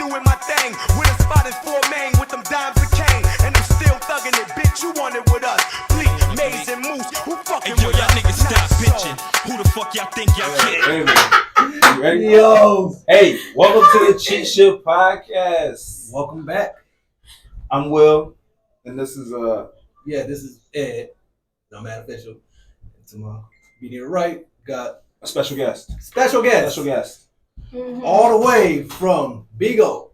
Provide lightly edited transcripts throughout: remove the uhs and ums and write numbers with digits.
doing my thing. With a spotted 4 main with them dimes and cane. And I'm still thugging it, bitch, you want it with us. Please, Maze and Moose, who fucking Hey, yo, with y'all us? niggas stop Not bitching. so. Who the fuck y'all think y'all kidding? You ready? Yo, Hey, welcome to the Cheat Shit Podcast. welcome back. I'm Will, and this is This is Ed. I'm Mad Official. And to my immediate right, got a special guest. special guest. Special guest. All the way from Bigo.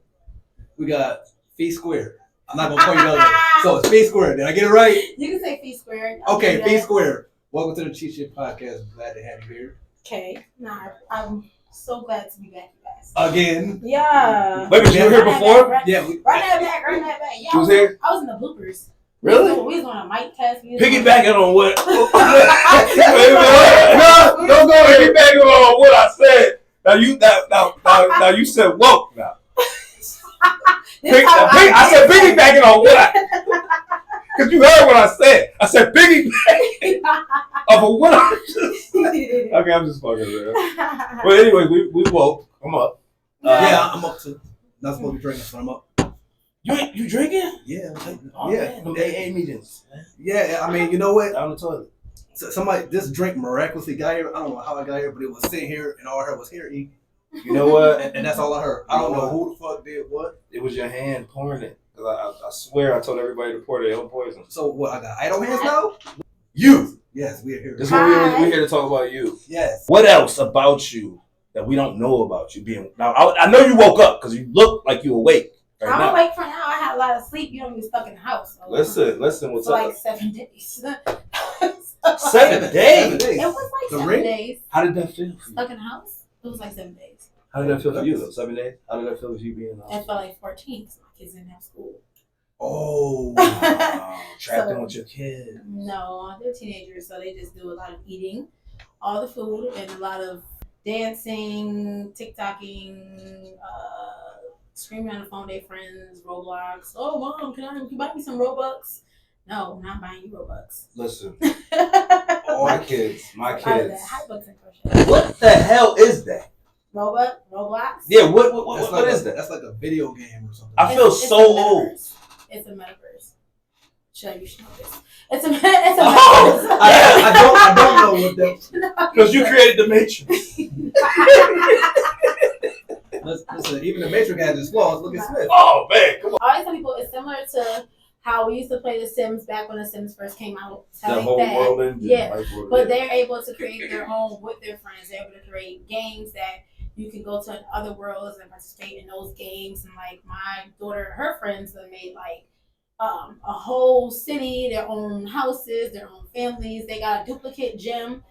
We got Fee Square. I'm not gonna call you the other way. So it's Fee Square. Did I get it right? You can say Fee Square. Okay, Fee Square. Welcome to the Cheat Shit Podcast. I'm glad to have you here. Okay. Nah, I'm so glad to be back, you guys. Again. Yeah. Wait, but you were here before? Run Yeah, we that back. Yeah, She was here? I was in the bloopers. Really? We was on a mic test. Piggybacking on what? Wait Wait, no, don't go piggybacking on what I said. Now you said woke now. I said piggybacking on what? Because you heard what I said. I said piggybacking off of what I just said. Okay, I'm just fucking around. But anyway, we woke. I'm up. yeah, I'm up to. Not supposed to be drinking, so I'm up. You drinking? Yeah, Oh, yeah, man, them AA meetings. yeah. I mean, you know what? Down the toilet. Somebody, this drink miraculously got here. I don't know how I got here, but it was sitting here, and all I heard was here, E. You know what? And that's all I heard. I don't know who the fuck did what. It was your hand pouring it. 'Cause I swear I told everybody to pour their own poison. So what? I got idle hands now. You. Yes, we're here. This is what we're here to talk about you. Yes. What else about you that we don't know about you being? Now I know you woke up because you look like you awake right I'm now. awake for now. I had a lot of sleep. You don't be stuck in the house. So Listen. What's for up? like 7 days. 7 days. It was like The 7 ring? days. How did that feel for you? Stuck in the house. It was like 7 days. How did that feel for you though? 7 days. How did that feel with you being? It felt like 14 because my kids didn't have school. Oh. Trapped in So- with your kid. No, they're teenagers, so they just do a lot of eating, all the food, and a lot of dancing, TikToking, screaming on the phone to their friends, Roblox. Oh, mom, can you buy me some Robux? No, I'm not buying you Robux. Listen, Oh, my kids. Hypux and crochet. What the hell is that? Roblox? Yeah, That's what like is that? That's like a video game or something. I feel It's so a old. metaverse. It's a metaverse. You should know this. It's a metaverse. Oh, I don't know what that. Because you created the Matrix. Listen, even the Matrix has its flaws. Look at Smith. Oh man, come on. I always tell people it's similar to how we used to play The Sims back when The Sims first came out. The Like whole that. world engine. Yeah. life world But engine. they're able to create their own with their friends. They're able to create games that you can go to other worlds and participate in those games. And like my daughter and her friends have made like a whole city, their own houses, their own families. They got a duplicate gym,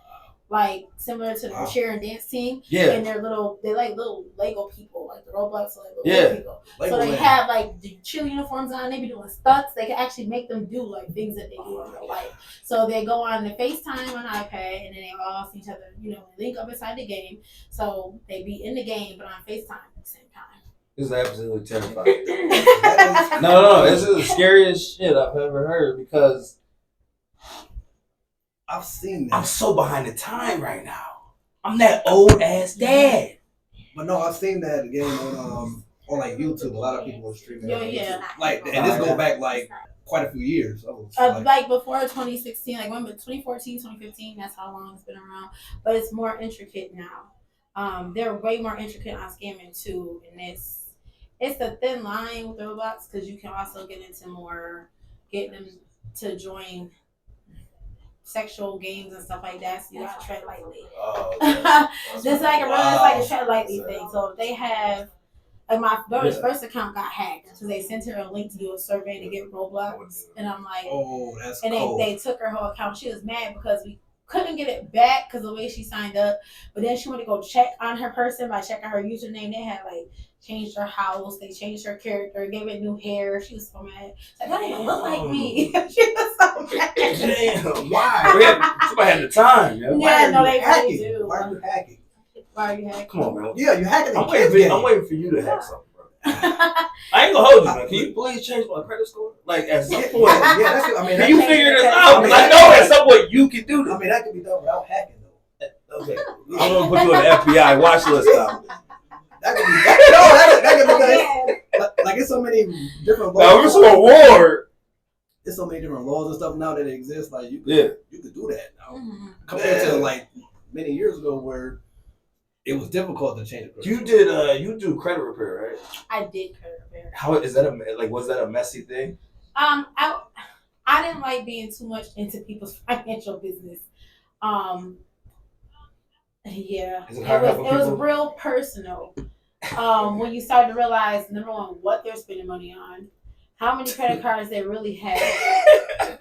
like similar to the Wow. cheer and dance team. Yeah. And they're like little Lego people, like the Roblox are like little Yeah. Lego people. Lego So they Land. have like the chill uniforms on. They be doing stunts. They can actually make them do like things that they do in real life. So they go on the FaceTime on iPad, and then they all see each other. Link up inside the game. So they be in the game, but on FaceTime at the same time. This is absolutely terrifying. No, this is the scariest shit I've ever heard because I've seen I'm that. so behind the time right now. I'm that old ass dad. But no, I've seen that game on like YouTube. A lot of people are streaming. Yeah, on yeah. YouTube. Like, and this go back like quite a few years. So, Like before 2016, like when 2014, 2015, that's how long it's been around. But it's more intricate now. They're way more intricate on scamming too, and it's a thin line with Roblox because you can also get into more getting them to join sexual games and stuff like that. So you gotta tread lightly. This like a tread lightly thing. So if they have. Like my daughter's first account got hacked, so they sent her a link to do a survey to get Roblox, and I'm like, oh, that's and cold. they took her whole account. She was mad because we couldn't get it back because the way she signed up. But then she went to go check on her person by checking her username. They had like changed her house, they changed her character, gave it new hair. She was so mad. Like, that didn't look like me. She was so mad. Damn, why? Somebody had the time. Yo. Yeah, no, they really hacking? do. Why are you hacking? Why are you hacking? Come on, man. Yeah, you hacking the I'm kids waiting, game. I'm waiting for you to have something, bro. I ain't gonna hold you, man. Can you please change my credit score? Like at some point. Yeah, that's it. I mean, Can you Change figure your this credit out? score. Because I know at some point you can do this. I mean, that could be done without hacking though. Okay. I'm gonna put you on the FBI watch list now. That could be done. it's so many different Now, laws. if it's an award, There's so many different laws and stuff now that exist. Like you could do that now compared to like many years ago where it was difficult to change it. you did you do credit repair, right? I did credit repair. How is that was that a messy thing? I didn't like being too much into people's financial business. Yeah, Is it hard it helping was people? real personal. When you start to realize, number one, what they're spending money on, how many credit cards they really have,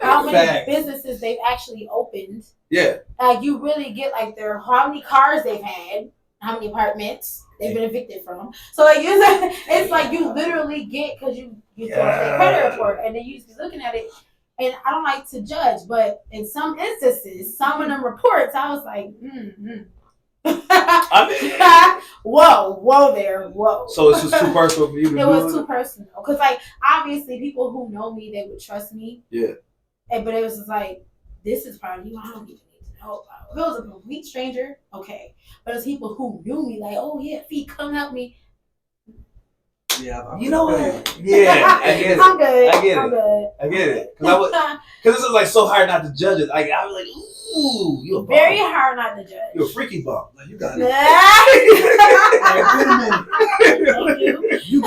how many Facts. businesses they've actually opened. Yeah. You really get like how many cars they've had, how many apartments they've been evicted from. So like it's like you literally get because you throw out their credit report and then you just be looking at it. And I don't like to judge, but in some instances, some of them reports, I was like, I whoa there, whoa. So it's just too personal for you to It do was too personal because, like, obviously, people who know me, they would trust me. Yeah. But it was just like, this is probably you. I don't even need to know about. If it was a complete stranger, okay. But it's people who knew me, like, oh yeah, Fee, come help me. Yeah, You know what? Yeah, I get it. I'm good. I get I'm it. good. I get it. Because this is like so hard not to judge it. Like I was like, ooh, you a bum. Very hard not to judge. You a freaky bum. Like, you got Thank you. you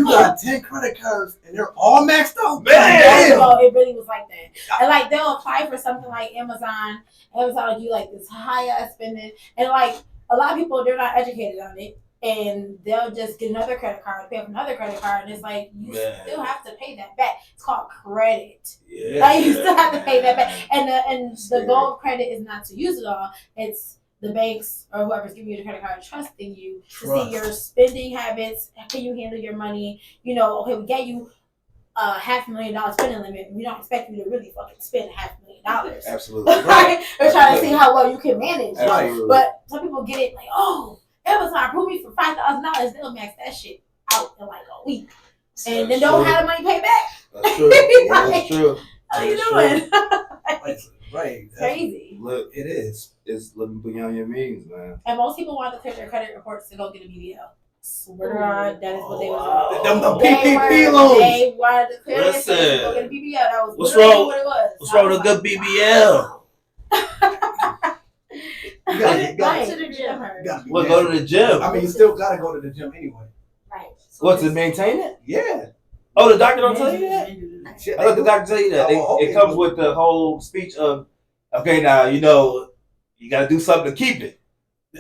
got 10 credit cards and they're all maxed out. Man. So it really was like that. And like they'll apply for something like Amazon. Amazon will do like this high ass spending. And like a lot of people, they're not educated on it. And they'll just get another credit card, pay for another credit card, and it's like you still have to pay that back. It's called credit. Yeah. Like you still have to pay that back. And the goal of credit is not to use it all. It's the banks or whoever's giving you the credit card trusting you to see your spending habits. How can you handle your money? You know, okay, we get you $500,000 spending limit. We don't expect you to really fucking spend $500,000. Absolutely. Right? We're trying to see how well you can manage. Absolutely. But some people get it like, oh, Amazon approved me for $5,000. They'll max that shit out in like a week, and then don't have the money paid back. That's true. That's true. How you That's doing? Right. Crazy. Look, It is. it's living beyond your means, man. And most people want to clear their credit reports to go get a BBL. Swear to God, that is what they wow. was Them the doing. PPP loans. They wanted to clear their Listen. shit to go get a BBL. That was What's literally wrong- what it was. What's wrong with a good BBL? You gotta, to the gym. you gotta be Well, nasty. go to the gym. I mean, you still gotta go to the gym anyway. Right. What, to maintain it? Yeah. Oh, the doctor don't tell you that? Shit, I let the doctor tell you that. It comes with the whole speech of, okay, now, you know, you got to do something to keep it.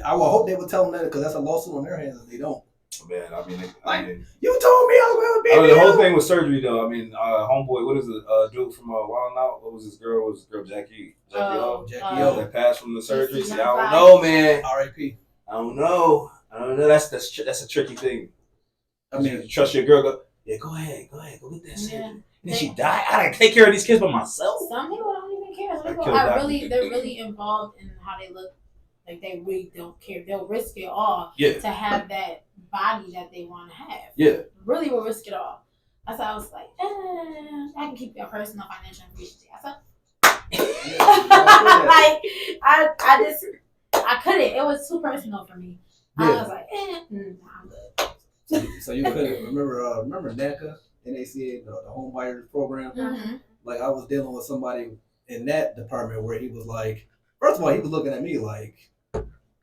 I would hope they would tell them that because that's a lawsuit on their hands if they don't. Man, I mean, You told me I was I going mean, to the be whole thing with surgery, though. I mean, homeboy, what is it? Dude from Wild 'N Out? What was this girl? What was this girl, Jackie? Jackie O? Jackie Oh, O. that passed from the surgery. See, I don't 65. know, man. R.I.P. I don't know. That's a tricky thing. I mean, Trust your girl. Go ahead, go get that shit. Yeah. And then she died. I gotta take care of these kids by myself. Some people don't even care. Some people killed are Dr. really, Dre. they're really involved in how they look. Like they really don't care. They'll risk it all Yeah, to have that body that they want to have. yeah. Really will risk it all. That's why I was like, I can keep your personal financial information. I said, like I couldn't. It was too personal for me. I Yeah. was like, I'm good. So you couldn't remember NACA, NACA, the home buyers program? Mm-hmm. Like I was dealing with somebody in that department where he was like, first of all, he was looking at me like,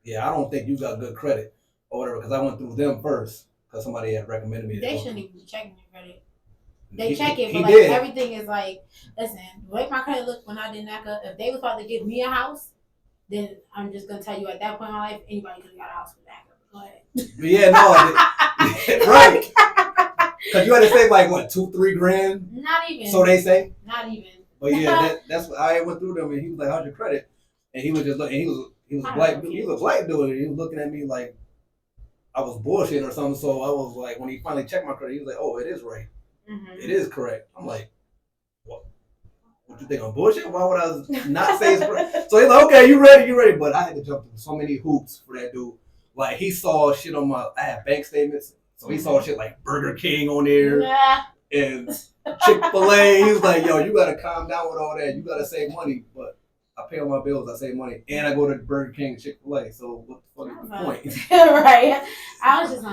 yeah, I don't think you got good credit or whatever, because I went through them first because somebody had recommended me. to They go shouldn't through. even be checking your credit. They He- check it, he but like did. everything is like, listen, the way my credit looked when I did NACA, if they was about to give me a house, then I'm just gonna tell you at that point in my life, anybody could have got a house with NACA. Go ahead. But yeah, no, right. Because you had to save like what, $2-3 grand? Not even. So they say. Not even. But yeah, that's what I went through them, and he was like, "How's your credit?" And he was just looking. He was a black. He was a black dude. And he was looking at me like I was bullshitting or something. So I was like, when he finally checked my credit, he was like, "Oh, it is right. Mm-hmm. It is correct." I'm like, "What? What you think I'm bullshit? Why would I not say it's correct?" So he's like, "Okay, you ready? You ready?" But I had to jump through so many hoops for that dude. Like he saw shit on I had bank statements, so he saw shit like Burger King on there. Yeah. And Chick-fil-A, he was like, yo, you gotta calm down with all that. You gotta save money. But I pay all my bills, I save money. And I go to Burger King and Chick-fil-A. So what the fuck is the point? Right. I was just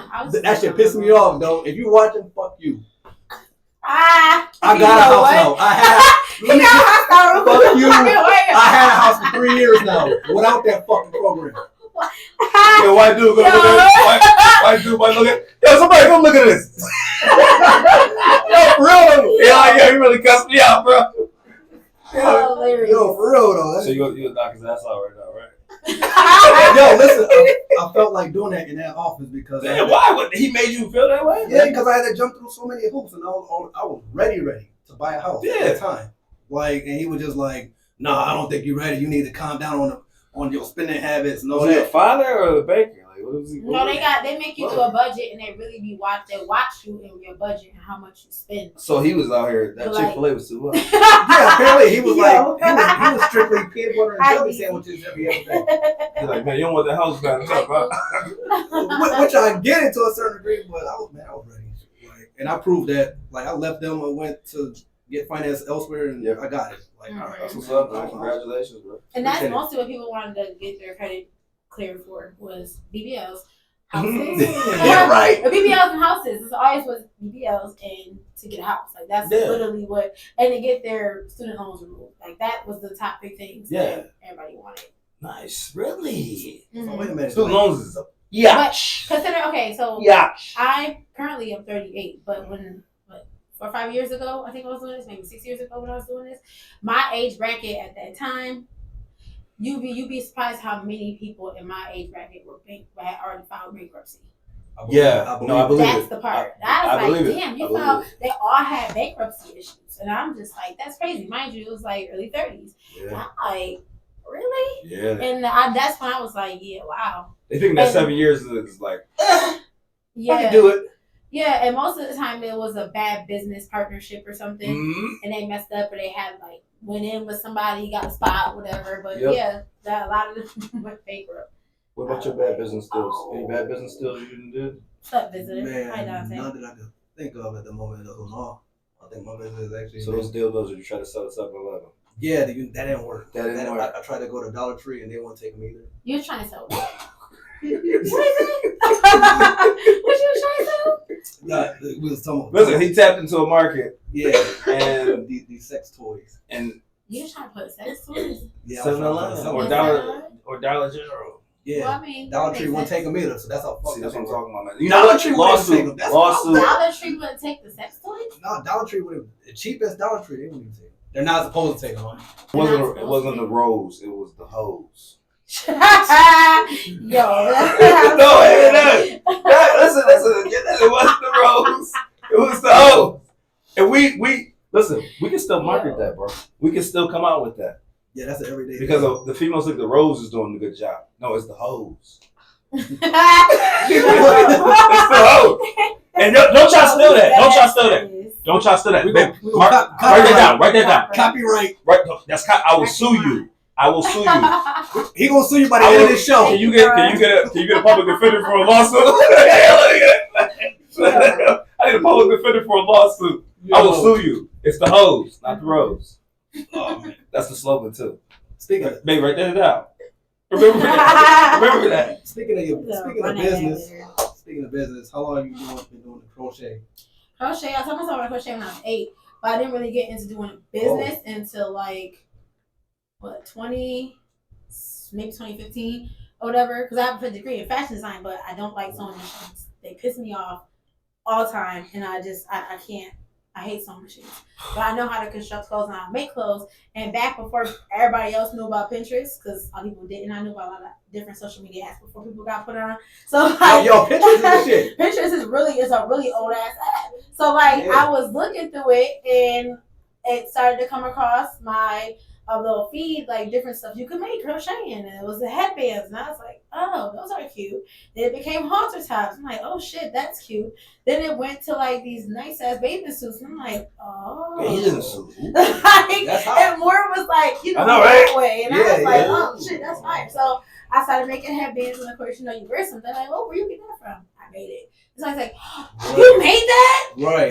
That shit pissed me off, though. If you watching, I got a house now. I had. Let me just, fuck you. I had a house for 3 years now without that fucking program. Yo, white dude, go look at this. White dude, look at. Yo, somebody come look at this. Yo, for real. Yeah, you really cussed me out, bro. Hilarious. Yo, for real though. So you knock his ass out right now, right? Yo, listen, I felt like doing that in that office because Man, why would he made you feel that way? yeah, because I had to jump through so many hoops and I was ready to buy a house at that time. Like, and he was just like, "Nah, I don't think you're ready. You need to calm down on your spending habits and all Was he a that." father or a baker? Like, what was he? No, they make you do a budget and they really be watch you in your budget and how much you spend. So he was out here. That Like- Chick-fil-A was too much. Yeah, apparently he was Yo. like he was strictly peanut butter and jelly sandwiches every other day. He's like, man, you don't want that house back up, huh? Which I get it to a certain degree, but I was ready. Like, and I proved that. Like, I left them and went to get finance elsewhere, and I got it. Like, all right, That's what's up, man. Congratulations, bro. And that's mostly what people wanted to get their credit cleared for was BBLs, houses. Yeah, right. Or BBLs and houses. It's always was BBLs and to get a house. Like that's literally what, and to get their student loans removed. Like that was the top big things that everybody wanted. Nice, really. Mm-hmm. Oh, wait a minute. Student loans is a But consider so yeah. I currently am 38, but when 4 or 5 years ago, I think I was doing this, maybe 6 years ago when I was doing this, my age bracket at that time, you'd be surprised how many people in my age bracket had already filed bankruptcy. I believe That's the part. I was like, damn, you found they all had bankruptcy issues. And I'm just like, that's crazy. Mind you, it was like early 30s. Yeah. I'm like, really? Yeah. And that's when I was like, yeah, wow. They think that 7 years is like, Yeah. I can do it. Yeah, and most of the time it was a bad business partnership or something. mm-hmm. And they messed up or they had like went in with somebody, got a spot, whatever. But Yep. a lot of them went bankrupt. What about your bad business deals? Any bad business deals you didn't do? What's up, visitor? Hi, Man, Dante. none that I can think of at the moment. No. I think my business is actually. So those dildos you try to sell at 7-Eleven? Yeah, that didn't work. That didn't work. I tried to go to Dollar Tree and they won't take them either. You was trying to sell what? What is it? What you was trying to sell? Nah, we was talking about. Listen, he tapped into a market. Yeah, and these sex toys. And You was trying to put sex toys? Yeah, I was trying to find 7-Eleven something. or Dollar General. Yeah, Well, I mean, Dollar that Tree makes won't take sense. them either, so that's how fucked See, that's what I'm up. talking about, man. You Dollar know what? Tree wouldn't take them. That's Lawsuit. Dollar Tree wouldn't take the sex toys? No, Dollar Tree would have the cheapest Dollar Tree. They wouldn't even take them. They're not supposed to take them. It wasn't the rose. It was the hose. Yo. No, listen. It wasn't the rose. It was the hose. And we listen. We can still market that, bro. We can still come out with that Yeah, that's an everyday. because of the females think the rose is doing a good job. No, it's the hose. It's the hose. And don't try to steal that. Don't try to steal that. Don't try to steal that. We Babe, gonna write that down. Write that down. Copyright. Right. I will sue you. I will sue you. He gonna sue you by the end of this show. Can you get a public defender for a lawsuit? I need a public defender for a lawsuit. I will sue you. It's the hose, not the rose. Oh man, that's the slogan too. Speaking of, Baby, write that down. Remember that. Remember that. speaking of business, how long have you been doing the crochet? Crochet, I told myself I crochet when I was 8, but I didn't really get into doing business until like 2015 or whatever. Because I have a degree in fashion design, but I don't like sewing machines. They piss me off all the time, and I can't. I hate sewing machines, but I know how to construct clothes and I make clothes. And back before everybody else knew about Pinterest, because a lot of people didn't, I knew about a lot of different social media apps before people got put on. So like, Yo, Pinterest is the shit. Pinterest is a really old ass app. So like, I was looking through it and it started to come across my little feed, like different stuff you could make crocheting, and it was the headbands, and I was like, oh, those are cute. Then it became halter tops. I'm like, oh shit, that's cute. Then it went to like these nice ass bathing suits, and I'm like, oh. Bathing suit. And more was like, I know, right? that way, and I was like, oh shit, that's fire. So I started making headbands, and of course, you wear something like, oh, where you get that from? I made it. So I was like, you made that? Right.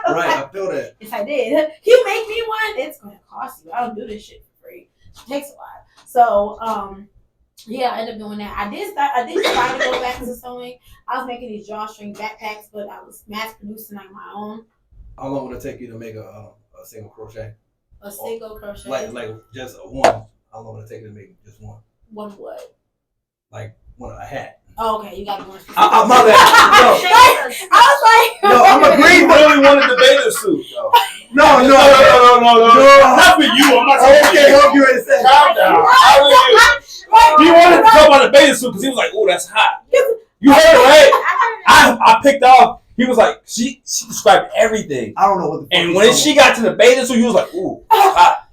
Right, I feel that. Yes, I did. You make me one, it's going to cost you. I don't do this shit for free. It takes a lot. So, yeah, I ended up doing that. I did try to go back to sewing. I was making these drawstring backpacks, but I was mass producing like my own. How long would it take you to make a single crochet? A single crochet. Like just a one. How long would it take you to make just one? One what? Like a hat. Oh, okay, you got to be more specific. My bad. I was like, No, I'm a He green. really wanted the bathing suit, though. No. Not for you. I'm not talking Okay, to hope you ready to say. Calm down. He wanted to talk about the bathing suit because he was like, "Oh, that's hot." You heard it, right? I picked up. He was like, she described everything. I don't know what the fuck. And when she got to the bathing suit, he was like, "Ooh, that's hot."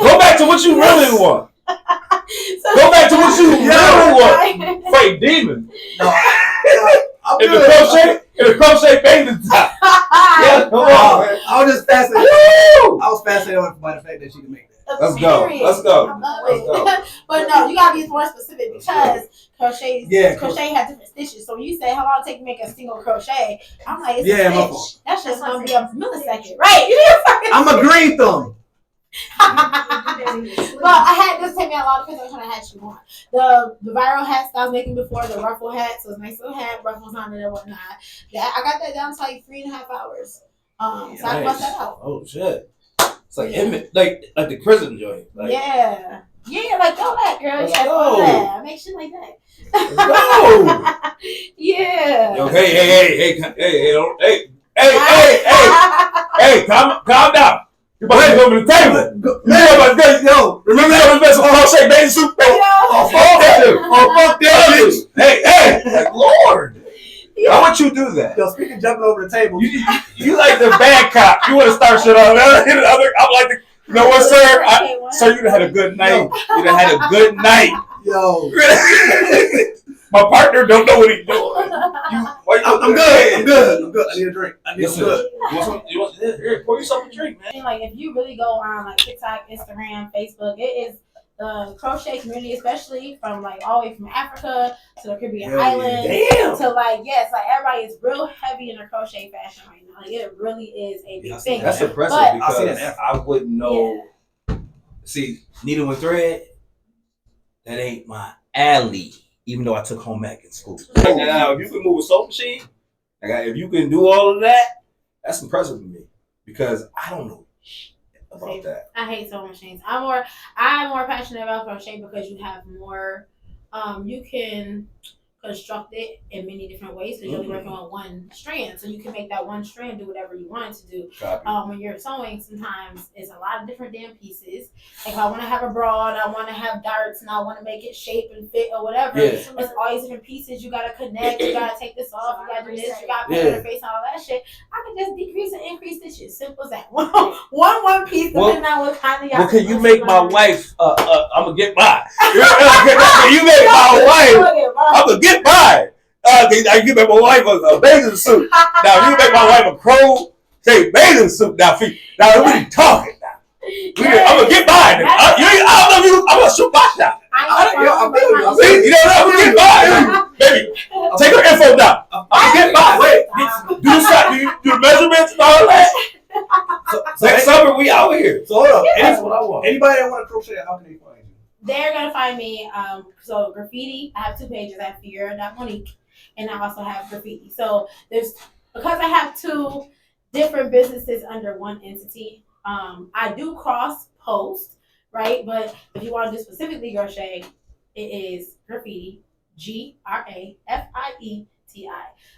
Go back to what you really want. Go back to what you really want. Fight demon. I'm In the good. crochet bathing top. Yeah, come on, man. I was just fascinated. Woo! I was fascinated by the fact that she can make that. Let's go. Let's go. I love Let's it. go. But no, you gotta be more specific because crochet Yeah, has different stitches. So when you say how long it take to make a single crochet, I'm like, it's Yeah, a my stitch. fault. That's just gonna be a millisecond, right? I'm a green thumb. Well, I had this take me a lot of depends on what kind of hat you want. The viral hats that I was making before, the ruffle hat, so it's a nice little hat, ruffles on it and whatnot. I got that down to like 3.5 hours. So I can bust that out. Oh shit! It's like like the prison joint. Like, Yeah, like all that, girl. Let's Yeah, go. all that. I make shit like that. Let's go. Yeah. Yo, hey, calm down. You about to go to the table. Remember that was best crochet bathing suit? Oh, fuck that bitch. Hey, like, Lord. Why would you do that? Yo, speaking of jumping over the table. You like the bad cop. You want to start shit on I'm like, you know what, sir? Sir, you done had a good night. You done had a good night. Yo. My partner don't know what he's doing. I'm good. I need a drink. Listen, good. You want here, pour yourself a drink, man. Like if you really go on like TikTok, Instagram, Facebook, it is the crochet community, especially from like all the way from Africa to the Caribbean islands to like everybody is real heavy in the crochet fashion right now. Like it really is a big thing. That's impressive But- because I wouldn't know. See, needle and thread, that ain't my alley. Even though I took home ec in school. Now, if you can move a sewing machine, if you can do all of that, that's impressive to me because I don't know shit about that. I hate sewing machines. I'm more passionate about crochet because you have more. You can construct it in many different ways because you're only working on one strand, so you can make that one strand do whatever you want it to do. When you're sewing, sometimes it's a lot of different damn pieces. Like if I want to have a bra and I want to have darts and I want to make it shape and fit or whatever, it's all these different pieces. You gotta connect. You gotta take this off. You gotta do this. You gotta put it in the face and all that shit. I can just decrease and increase this shit. Simple as that. One piece. Depending on what kind of y'all. Well, can you make my wife? I'm gonna get mine. Can you make my wife? I'm gonna get mine. I can make my wife a bathing suit. Now you make my wife a crochet bathing suit. Now we talking now. I'm gonna get mine. I don't know if you. I'm gonna shoot my shot. I'm gonna get mine. Baby, take her info down. I'm gonna get mine. Wait, do the measurements and all that. Next summer we out here. So hold up. That's what I want. Anybody that want to crochet, how can they find you? They're gonna find me. So graffiti. I have 2 pages. I have Fiera.Monique, and I also have graffiti. So because I have 2 different businesses under one entity. I do cross post, right? But if you want to do specifically crochet, it is graffiti. GRAFIETI.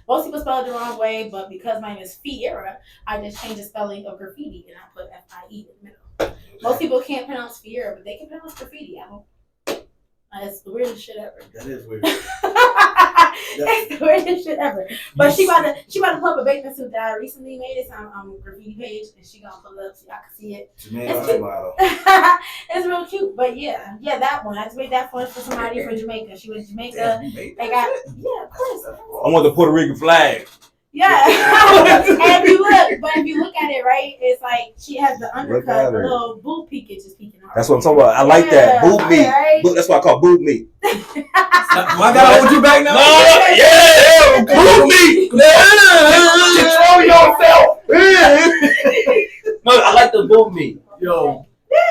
Most people spell it the wrong way, but because my name is Fiera, I just changed the spelling of graffiti and I put FIE in the middle. Most people can't pronounce Fiera, but they can pronounce graffiti. I don't. That's the weirdest shit ever. That is weird. That's the weirdest shit ever. But she about to pull up a bathing suit that I recently made. It's on graffiti page, and she gonna pull it up so y'all can see it. It's real cute. But yeah, that one. I just made that for somebody from Jamaica. She was in Jamaica. They got of course. I want the Puerto Rican flag. Yeah. And if you look at it, right, it's like she has the undercut, the little boob peakage is peeking out. That's what I'm talking about. I like that. Boob meat. Right? That's what I call boob meat. I gotta hold you back now? Boob meat. Control yourself. No, I like the boob meat. Yo.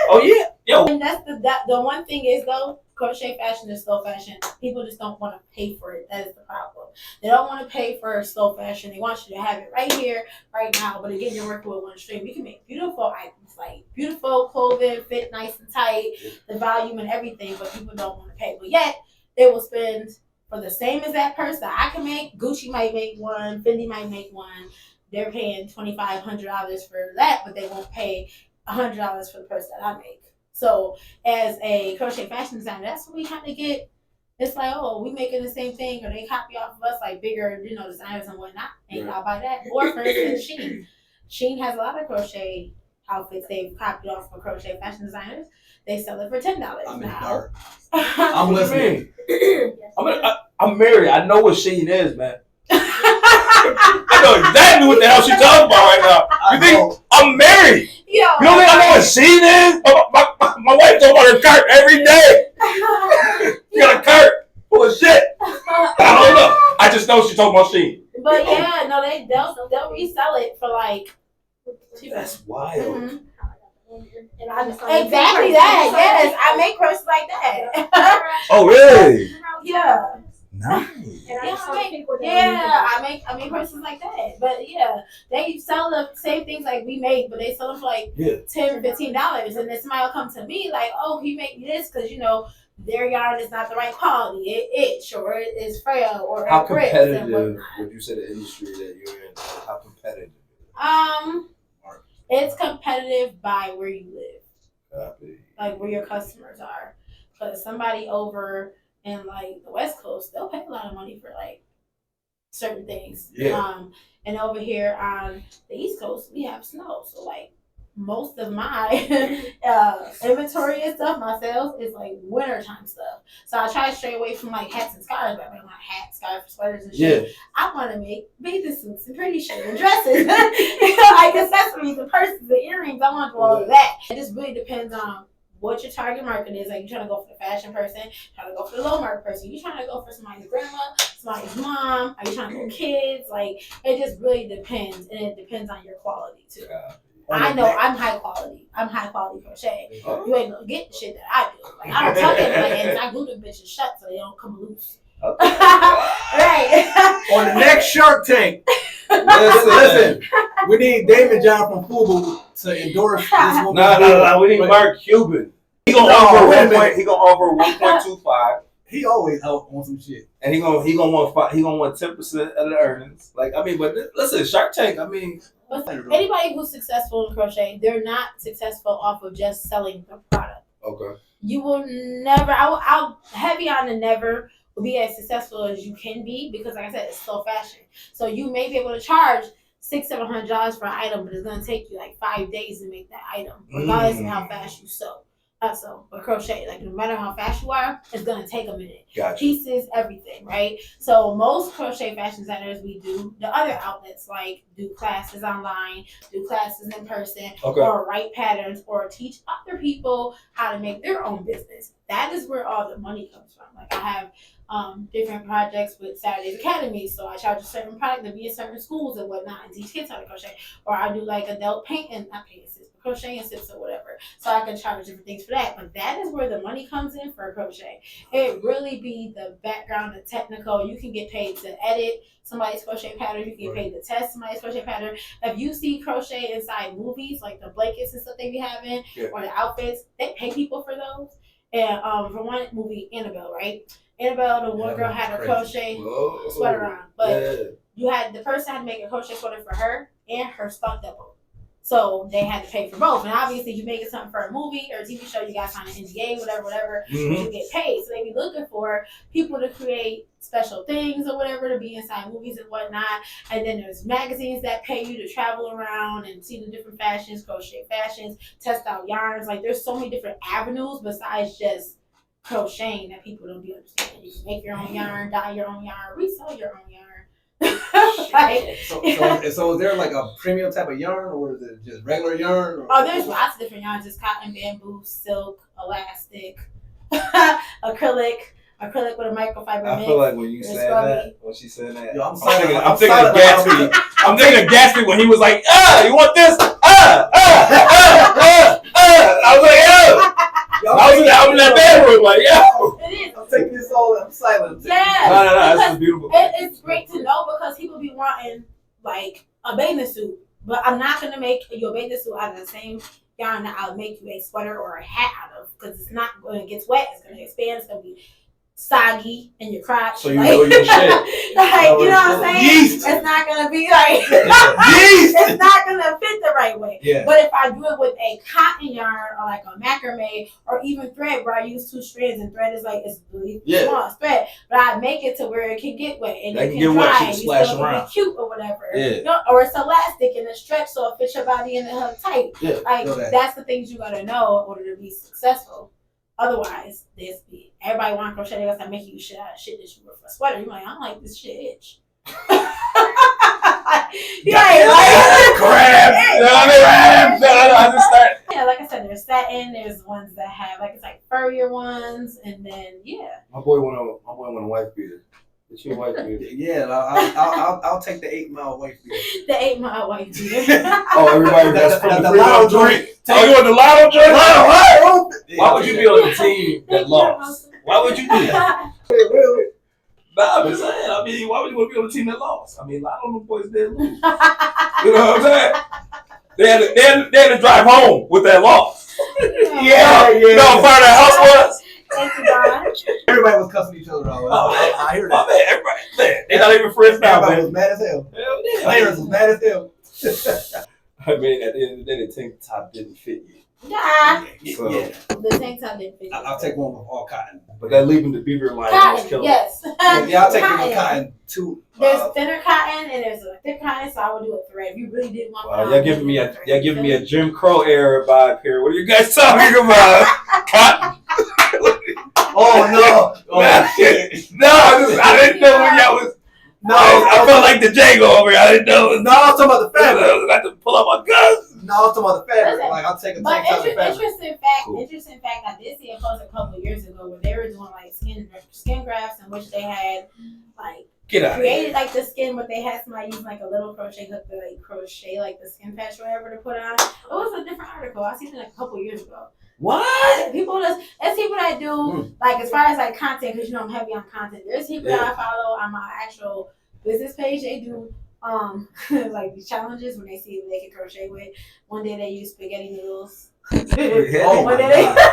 Oh yeah. Yo. And that's the one thing is though, crochet fashion is slow fashion. People just don't want to pay for it. That is the problem. They don't want to pay for slow fashion. They want you to have it right here, right now. But again, you're working with one stream. You can make beautiful items, like beautiful clothing, fit nice and tight, the volume and everything, but people don't want to pay. But yet, they will spend for the same exact purse that I can make. Gucci might make one, Fendi might make one. They're paying $2,500 for that, but they won't pay $100 for the purse that I make. So as a crochet fashion designer, that's what we kind of get. It's like, oh, we making the same thing, or they copy off of us, like bigger, designers and whatnot. And I'll buy that. Or for instance, Shein. Shein has a lot of crochet outfits they've copied off of crochet fashion designers. They sell it for $10 I'm in now. dark. I'm listening. I'm married. I know what Shein is, man. I know exactly what the hell she's talking about right now. You think I'm married? Yo, You don't think I know what Shein is? My wife talks about her cart every day. She got a cart full of shit. I don't know. I just know she's talking about Shein. But yeah, no, they'll resell it for like That's wild. Mhm. Exactly that. Yes, I make purses like that. Oh, really? Yeah. Nice. I make purses like that. But yeah, they sell the same things like we make, but they sell them for like $10, $15, and then somebody will come to me like, "Oh, he make me this because their yarn is not the right quality. It itch or it is frail or How it rips competitive and whatnot." would you say the industry that you're in? How competitive? It's competitive by where you live, Copy. like where your customers are. Because somebody over in like the West Coast, they'll pay a lot of money for like certain things. Yeah. And over here on the East Coast, we have snow, so like most of my inventory and stuff, my sales is like wintertime stuff. So I try to stray away from like hats and scarves, but I want hats, scarves, sweaters, and shit. I want to make bathing suits and pretty shit and dresses, like accessories and purses and earrings. I want to do all of that. It just really depends on what your target market is. Like, you trying to go for the fashion person, trying to go for the low market person, you trying to go for somebody's grandma, somebody's mom, are you trying to go kids? Like, it just really depends, and it depends on your quality too. I know I'm high quality. I'm high quality crochet. You ain't gonna get the shit that I do. Like, I don't tuck it my hands. I glue them bitches shut so they don't come loose. Right. On the next Shark Tank. Listen. We need David John from FUBU to endorse this woman. No. We need Mark Cuban. He gonna offer 1.25. He always out on some shit. And he gonna want 10% of the earnings. Like, I mean, but listen, Shark Tank. I mean, anybody who's successful in crochet, they're not successful off of just selling the product. Okay. You will never. I'll heavy on the never will be as successful as you can be, because like I said, it's slow fashion. So you may be able to charge $600-$700 for an item, but it's gonna take you like 5 days to make that item, regardless of how fast you sew. Or crochet, like no matter how fast you are, it's gonna take a minute. Gotcha. Pieces, everything, right? So most crochet fashion designers, we do the other outlets, like do classes online, do classes in person, or write patterns, or teach other people how to make their own business. That is where all the money comes from. Like, I have different projects with Saturday's Academy, so I charge a certain product to be in certain schools and whatnot and teach kids how to crochet. Or I do like adult crochet and sips or whatever, so I can charge different things for that. But that is where the money comes in for crochet. It really be the background, the technical. You can get paid to edit somebody's crochet pattern. You can get paid to test somebody's crochet pattern. If you see crochet inside movies, like the blankets and stuff they be having, or the outfits, they pay people for those. And for one movie, Annabelle, right? Annabelle, the one girl had a crochet sweater on, but you had the person had to make a crochet sweater for her and her stunt double. So they had to pay for both. And obviously, you making something for a movie or a TV show, you got to sign an NDA, whatever, you get paid. So they be looking for people to create special things or whatever, to be inside movies and whatnot. And then there's magazines that pay you to travel around and see the different fashions, crochet fashions, test out yarns. Like, there's so many different avenues besides just crocheting that people don't be understanding. You can make your own yarn, dye your own yarn, resell your own yarn. So is there like a premium type of yarn, or is it just regular yarn? Or? Oh, there's lots of different yarns. There's cotton, bamboo, silk, elastic, acrylic with a microfiber mix. I feel like when she said that, Yo, I'm thinking of Gatsby. I'm thinking of Gatsby when he was like, you want this? I was like, yo. I was in that bedroom, like, yo. It is. I'm taking this all. I'm silent. Yeah. No, this is beautiful. It's great to know because people be wanting like a bathing suit, but I'm not gonna make your bathing suit out of the same yarn that I'll make you a sweater or a hat out of because it's not when it gets wet, it's gonna expand, it's gonna be soggy in your crotch. So you like, know your shit. like you know what I'm saying? Yeast. It's not gonna be like Yeast. it's not gonna fit the right way. Yeah. But if I do it with a cotton yarn or like a macrame or even thread where I use 2 strands and thread is like it's really small thread, but I make it to where it can get wet and That it can can get wet, dry she and can you splash still can around. be cute or whatever. Yeah. You know, or it's elastic and it's stretched so it fits your body and it hug tight. Yeah. Like Know that. that's the things you gotta know in order to be successful. Otherwise, everybody want to crochet. They gonna start making you shit out of shit that you wear for a sweater. You're like, I don't like this shit itch. Crabs. I just start. Yeah, like I said, there's satin. There's ones that have like it's like furrier ones, and then yeah. My boy want a wife beater. It's your wife beater. Yeah, I'll take the 8 Mile away from you. The 8 Mile white beater. Oh, everybody that's from the the Lotto Lotto joint. joint. Oh, you want the Lotto joint? Yeah, Why would you be on the team that lost? Why would you do that? Nah, I'm just saying. I mean, why would you want to be on the team that lost? I mean, a lot of them boys did lose. You know what I'm saying? They had to drive home with that loss. Yeah. You know how far that house was? Thank you, God. Everybody was cussing each other out. Oh, man. I hear My that. man, everybody, man, they not even friends now, Everybody man. was mad as hell. Hell yeah. Players was mad as hell. I mean, at the end of the day, the tank top didn't fit you. Yeah. So, Yeah. The tank top didn't fit. I'll take one with all cotton. but that leaving the beaver line was Cotton, killing. yes. Yeah, I'll take it with cotton too. There's thinner cotton and there's a thick cotton, so I would do it thread. If you really didn't want Wow, y'all giving me a Jim Crow era vibe here. What are you guys talking about? Cotton? Oh no! Oh Nah, shit! No, I didn't know when y'all was. No, I felt like the Django over here. I didn't know. No, I'm talking about the I fabric. was about to pull out my guns. No, I'm talking about the fabric. Listen, Like I'll take a But tank top of fabric. interesting fact, I did see a post a couple of years ago where they were doing like skin grafts in which they had like Get out of created here. like the skin, but they had somebody using like a little crochet hook to like crochet like the skin patch or whatever to put on. It was a different article. I seen it like a couple years ago. What? People there's people that do like as far as like content because you know I'm heavy on content. There's people that I follow on my actual business page. They do like these challenges when they see if they can crochet with. One day they use spaghetti noodles. Oh One my day god!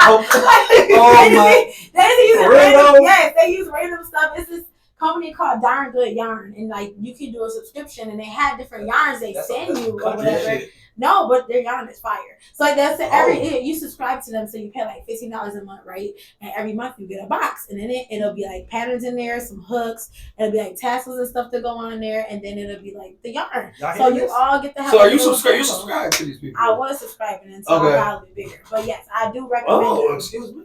Oh my! they use For real? random, yes, they use random stuff. It's this company called Darn Good Yarn, and like you can do a subscription, and they have different yarns they send you or whatever. No, but their yarn is fire. So like that's you subscribe to them, so you pay like $15 a month, right? And every month you get a box, and then it'll be like patterns in there, some hooks, it'll be like tassels and stuff to go on there, and then it'll be like the yarn. So you all get to have. So are you little subscribed? You combo. subscribe to these people? I was subscribing until I got a little bit bigger, but yes, I do recommend. Oh, it. excuse me.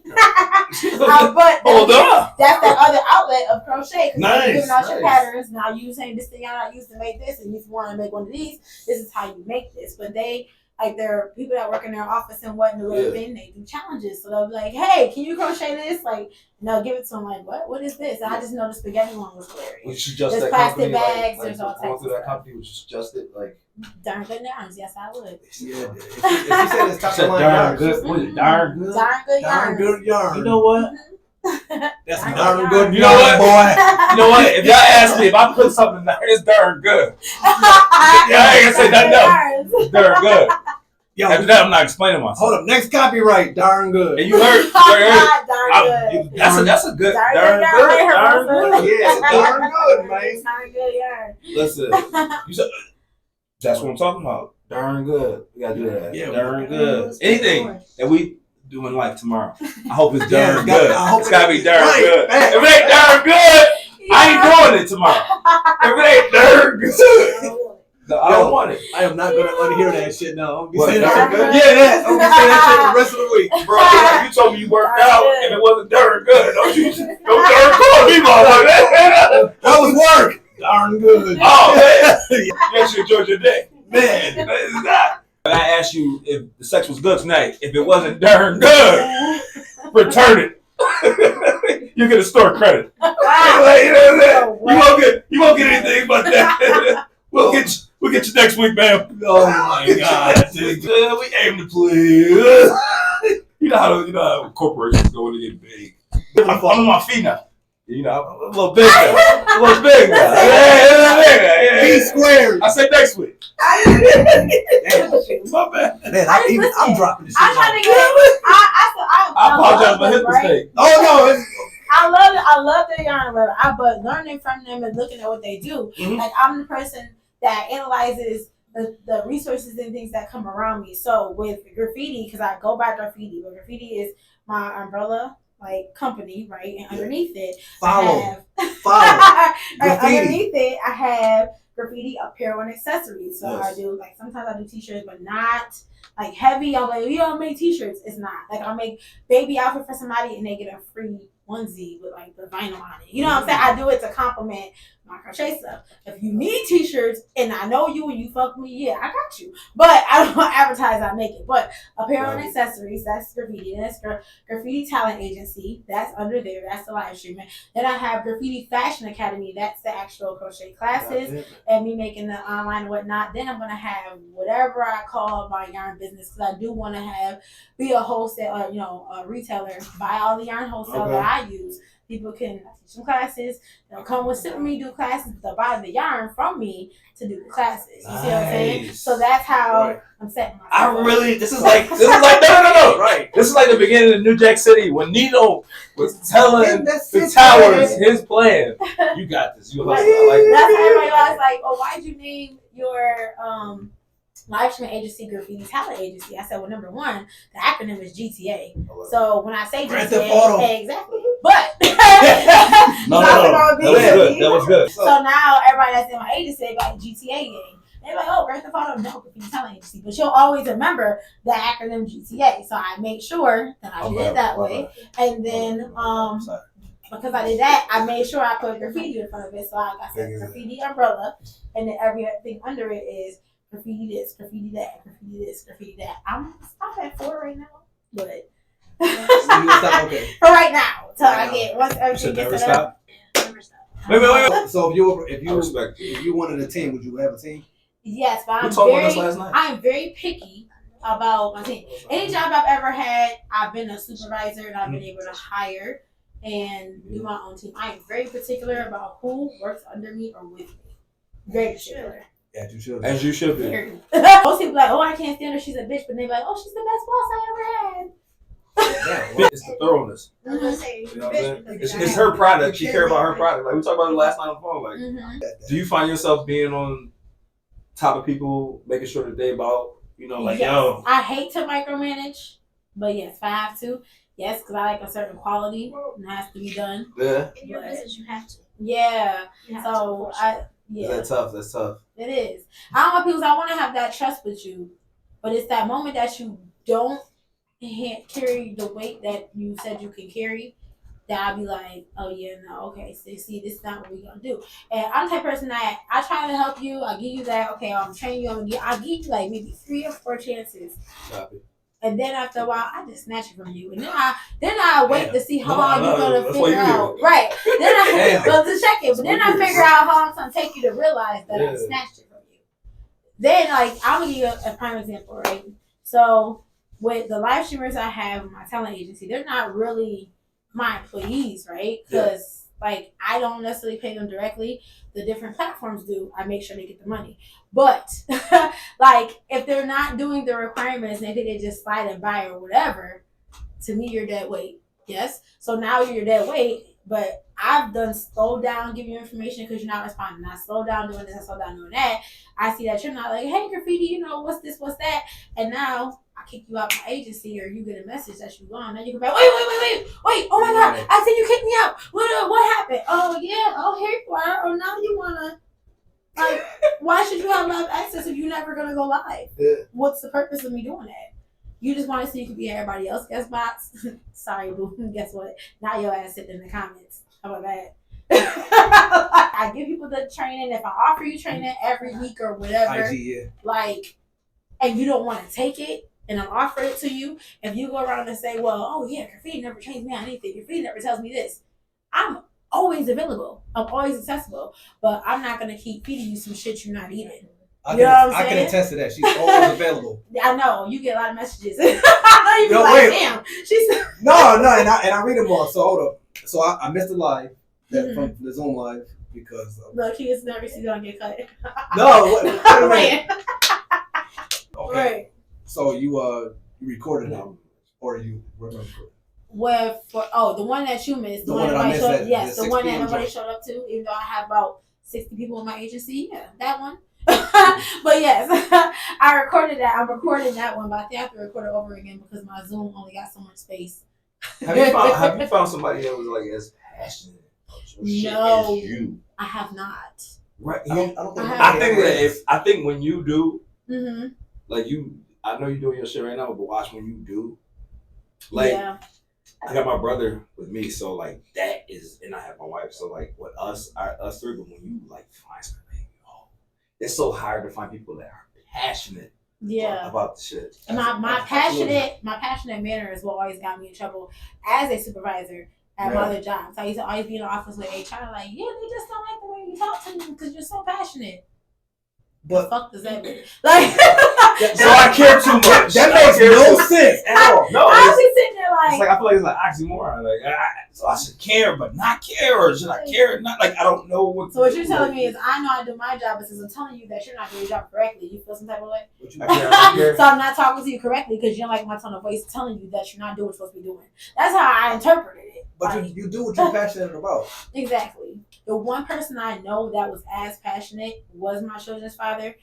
But Hold on. that's that other outlet of crochet. Because Nice, you're giving out your nice. patterns. Now you saying this thing I used to make this, and if you want to make one of these, this is how you make this. But they like there are people that work in their office and what and the little thing they do challenges. So they'll be like, hey, can you crochet this? Like, and they'll give it to them like, what is this? And I just know the spaghetti one was hilarious. We should just There's that plastic company, bags, like there's all going types through of that stuff. company, we should just it like. Darn good yarns, yes I would. Yeah, if you said it's top of the line Darn yarn, good. What is it? Darn good. Darn good darn yarns. good yarn. You know what? That's Darn darn good good yarn. You know what? boy. You know what? If y'all ask me if I put something in there, it's darn good. I ain't gonna say nothing else. It's darn good. Yo, After that, I'm not explaining myself. hold up. Next copyright, darn good. And you heard? Darn good. That's a good. Darn Darn good good. yarn, Darn Hermosa. good. Yeah, it's darn good, man. Darn good yarn. Listen, you said that's what I'm talking about. Darn good. We gotta do that. Yeah, darn good. Anything that we do in life tomorrow, I hope it's Yeah, darn it's good. I hope It's gotta be darn right. good. Hey. If it ain't darn good, I ain't doing it tomorrow. If it ain't darn good, no, I don't want it. I am not gonna unhear that shit now. I'm gonna be What, saying darn that shit. good? Yeah, that. I'm gonna be saying that shit the rest of the week. Bro, you told me you worked out and it wasn't darn good. Don't darn call me, motherfucker. That was work. Darn good. Oh, man. You should enjoy your day. Man. It's not. I asked you if the sex was good tonight. If it wasn't darn good, return it. You get a store credit. Like, you know what I'm saying? You won't get anything but that. We'll get you next week, man. Oh my god. We aim to please. You You know how corporations go to get big. I'm on my feet now. You know, I'm a little big now. A little big now. Yeah. P squared. I say next week. Damn. My bad. Man, I'm dropping this shit. I'm trying to off. get. I apologize for his mistake. Oh no, it's, I love it. I love their yarn, but learning from them and looking at what they do. Mhm. Like I'm the person that analyzes the resources and things that come around me. So with graffiti, because I go by graffiti, but graffiti is my umbrella like company, right? And underneath it, follow. right, Graffiti. underneath it, I have graffiti apparel and accessories. So Yes. I do like sometimes I do t-shirts, but not like heavy. I'm like, you don't make t-shirts. It's not like I'll make baby outfit for somebody and they get a free onesie with like the vinyl on it. You know what I'm saying? I do it to compliment my crochet stuff. If you need t-shirts and I know you and you fuck me, yeah, I got you. But I don't advertise, I make it. But apparel and accessories, that's graffiti. And that's Graffiti Talent Agency. That's under there. That's the live streaming. Then I have Graffiti Fashion Academy. That's the actual crochet classes and me making the online and whatnot. Then I'm gonna have whatever I call my yarn business because I do want to be a wholesale, a retailer. Buy all the yarn wholesale that I use. People can teach some classes. They'll come sit with me, do classes. They'll buy the yarn from me to do the classes. You see what I'm saying? Nice. So that's how Right. I'm setting myself up. This is like no. Right. This is like the beginning of New Jack City when Nino was telling That's the his Towers plan. his plan. You got this. You hustle. That's I like that. how everybody was like, oh, why'd you name your live streaming agency Graffiti Talent Agency? I said, well, number one, the acronym is GTA. So when I say Grand Theft GTA, Auto. exactly. But No. That That was good. That was good. So now everybody that's in my agency they got GTA game. They're like, oh, Grand Theft Auto, no, Graffiti Talent Agency. But you'll always remember the acronym GTA. So I make sure that I did it that way. And then because I did that, I made sure I put graffiti in front of it. So I got the graffiti umbrella, and then everything under it is graffiti this, graffiti that, graffiti this, graffiti that. I'm stop at 4 right now, but Okay. for right now, till I get once everything Should gets never set up. stop. Never stop. Wait. So if I you respect you. if you wanted a team, would you have a team? Yes, but We I'm talked about this very, last night. I'm very picky about my team. Any job I've ever had, I've been a supervisor and I've been able to hire and do my own team. I am very particular about who works under me or with me. Very particular. Yeah, you should. As you should be. Period. Most people like, oh, I can't stand her. She's a bitch, but they're like, oh, she's the best boss I ever had. Yeah, well, It's the thoroughness. I was gonna say, You know what I'm bitch, saying? because It's her product. She care about her product. Like we talked about it last night on the phone. Like, Mm-hmm. do you find yourself being on top of people, making sure that they about, like, Yes. yo, I hate to micromanage, but yes, if I have to, yes, because I like a certain quality and it has to be done. yeah, in your business, you have to. Yeah. You have So yeah. that's tough. That's tough. It is. I don't want people I want to have that trust with you, but it's that moment that you don't carry the weight that you said you can carry. That I'll be like, oh yeah, no, okay, so see, this is not what we're gonna do. And I'm the type of person that I try to help you. I give you that, okay, I'm training you. I give you like maybe 3 or 4 chances, Copy. and then after a while, I just snatch it from you, and then I wait Damn. to see how No, long no, you're gonna that's why figure you out. do it. Right. Then I Damn. well to check it, but then I figure out how long it's gonna take you to realize that I Yeah. snatched it from you. Then like I'm gonna give you a prime example, right? So with the live streamers I have in my talent agency, they're not really my employees, right? Because like I don't necessarily pay them directly. The different platforms do. I make sure they get the money. But like if they're not doing the requirements and if they just sliding by or whatever, to me you're dead weight. Yes. So now you're dead weight, but I've done slow down, give you information because you're not responding. I slow down doing this, I slow down doing that. I see that you're not like, hey graffiti, what's this, what's that? And now I kick you out my agency or you get a message that you're gone. Then you can be like, wait, oh my God, I think you kicked me out. What happened? Oh yeah, oh here you are. Oh now you wanna like why should you have live access if you're never gonna go live? Yeah. What's the purpose of me doing that? You just want to see you could be everybody else guest box. Sorry, boo. Guess what? Now your ass sitting in the comments. How about that? I give people the training. If I offer you training every week or whatever, IG, yeah. like, and you don't want to take it, and I'm offering it to you, if you go around and say, well, oh yeah, graffiti never changed me on anything. Graffiti never tells me this. I'm always available. I'm always accessible. But I'm not going to keep feeding you some shit you're not eating. You know what I'm I can saying? attest to that. She's always available. I know you get a lot of messages. I know you be No, like, wait. damn. She's No, and I read them all. So hold up. So I missed the live from the Zoom live because look, he is nervous. He's gonna get cut. no. Wait a minute. Right. Okay. Right. So you recorded it or you remember? Where for the one that you missed, The one that I nobody missed, showed, that- yes, the the one 6 that p.m. nobody joint. showed up to, even though I have about 60 people in my agency, yeah, that one. But yes, I recorded that. I'm recording that one, but I think I have to record it over again because my Zoom only got so much space. Have you found somebody that was like as passionate about your shit No. as you? I have not. Right. I don't think. I think when you do, Mm-hmm. like I know you're doing your shit right now, but watch when you do. Like Yeah. I got my brother with me, so like that is, and I have my wife. So like with us three, but when you like find something, it's so hard to find people that are passionate Yeah. about the shit. My passionate manner is what always got me in trouble as a supervisor at my other jobs. I used to always be in the office with HR like, yeah, they just don't like the way you talk to them because you're so passionate. But Fuck does that mean? Like, So I care too much. that I makes care no too- sense at all. No, I it's, was sitting there it's like I feel like it's like oxymoron. Like so I should care, but not care, or should I care and not? Like I don't know what. so what you're telling me is I know I do my job, but since I'm telling you that you're not doing your job correctly, you feel some type of way. I care. So I'm not talking to you correctly because you don't like my tone of voice telling you that you're not doing what you're supposed to be doing. That's how I interpreted it. But Like, you do what you're passionate about. exactly. The one person I know that was as passionate was my children's father.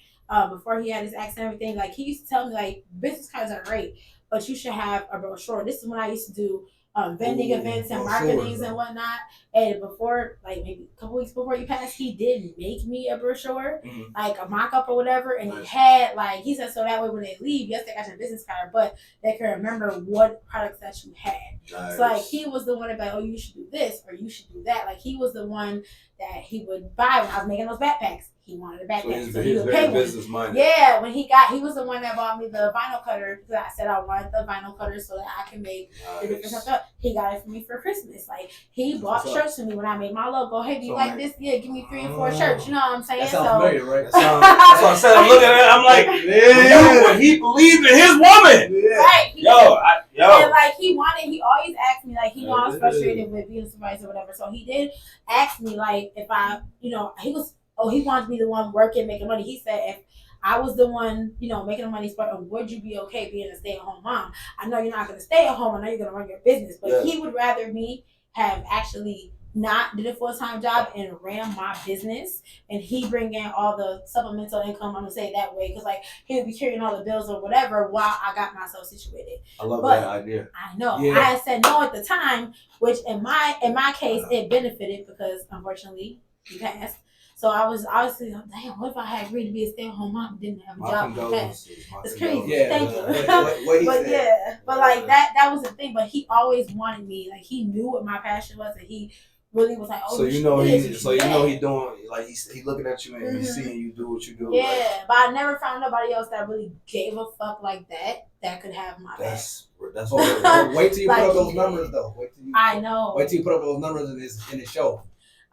Before he had his accident and everything, like he used to tell me like business cards are great, but you should have a brochure. This is when I used to do vending events and marketings and whatnot. And before, like maybe a couple weeks before he passed, he did make me a brochure, like a mock-up or whatever. And it had like, he said, so that way when they leave, yes, they got your business card, but they can remember what products that you had. Nice. So like he was the one about, oh, you should do this or you should do that. Like he was the one that he would buy when I was making those backpacks. He wanted a backpack, so he would pay very one. business minded. Yeah, when he was the one that bought me the vinyl cutter because I said I wanted the vinyl cutter so that I can make the different stuff. He got it for me for Christmas. Like he bought shirts for me when I made my logo. Hey, do you like this? Yeah, give me 3 and 4 shirts. You know what I'm saying? That sounds familiar, right? That's what I said. I'm looking at it. I'm like, when he believed in his woman. Yeah. Right. Yo. And like he always asked me, like he knew I was frustrated with being a supervisor or whatever. So he did ask me like if I, he wanted to be the one working, making money. He said if I was the one, making the money, would you be okay being a stay-at-home mom? I know you're not going to stay at home. I know you're going to run your business, but he would rather me have actually not did a full-time job and ran my business, and he bring in all the supplemental income. I'm gonna say it that way because like he'll be carrying all the bills or whatever while I got myself situated. I love But that idea. I know. Yeah. I had said no at the time, which in my case it benefited because unfortunately he passed. So I was obviously like, damn, what if I had agreed to be a stay-at-home mom and didn't have a My job? condolences. It's crazy. Yeah, Thank you. what he But said. yeah, but like that was the thing. But he always wanted me. Like he knew what my passion was, and he really was like, oh, So you he doing like he looking at you and he's seeing you do what you do. Yeah, like, but I never found nobody else that really gave a fuck like that could have my back. that's Wait till you Like put up those he numbers, though. I know. Wait till you put up those numbers in his show.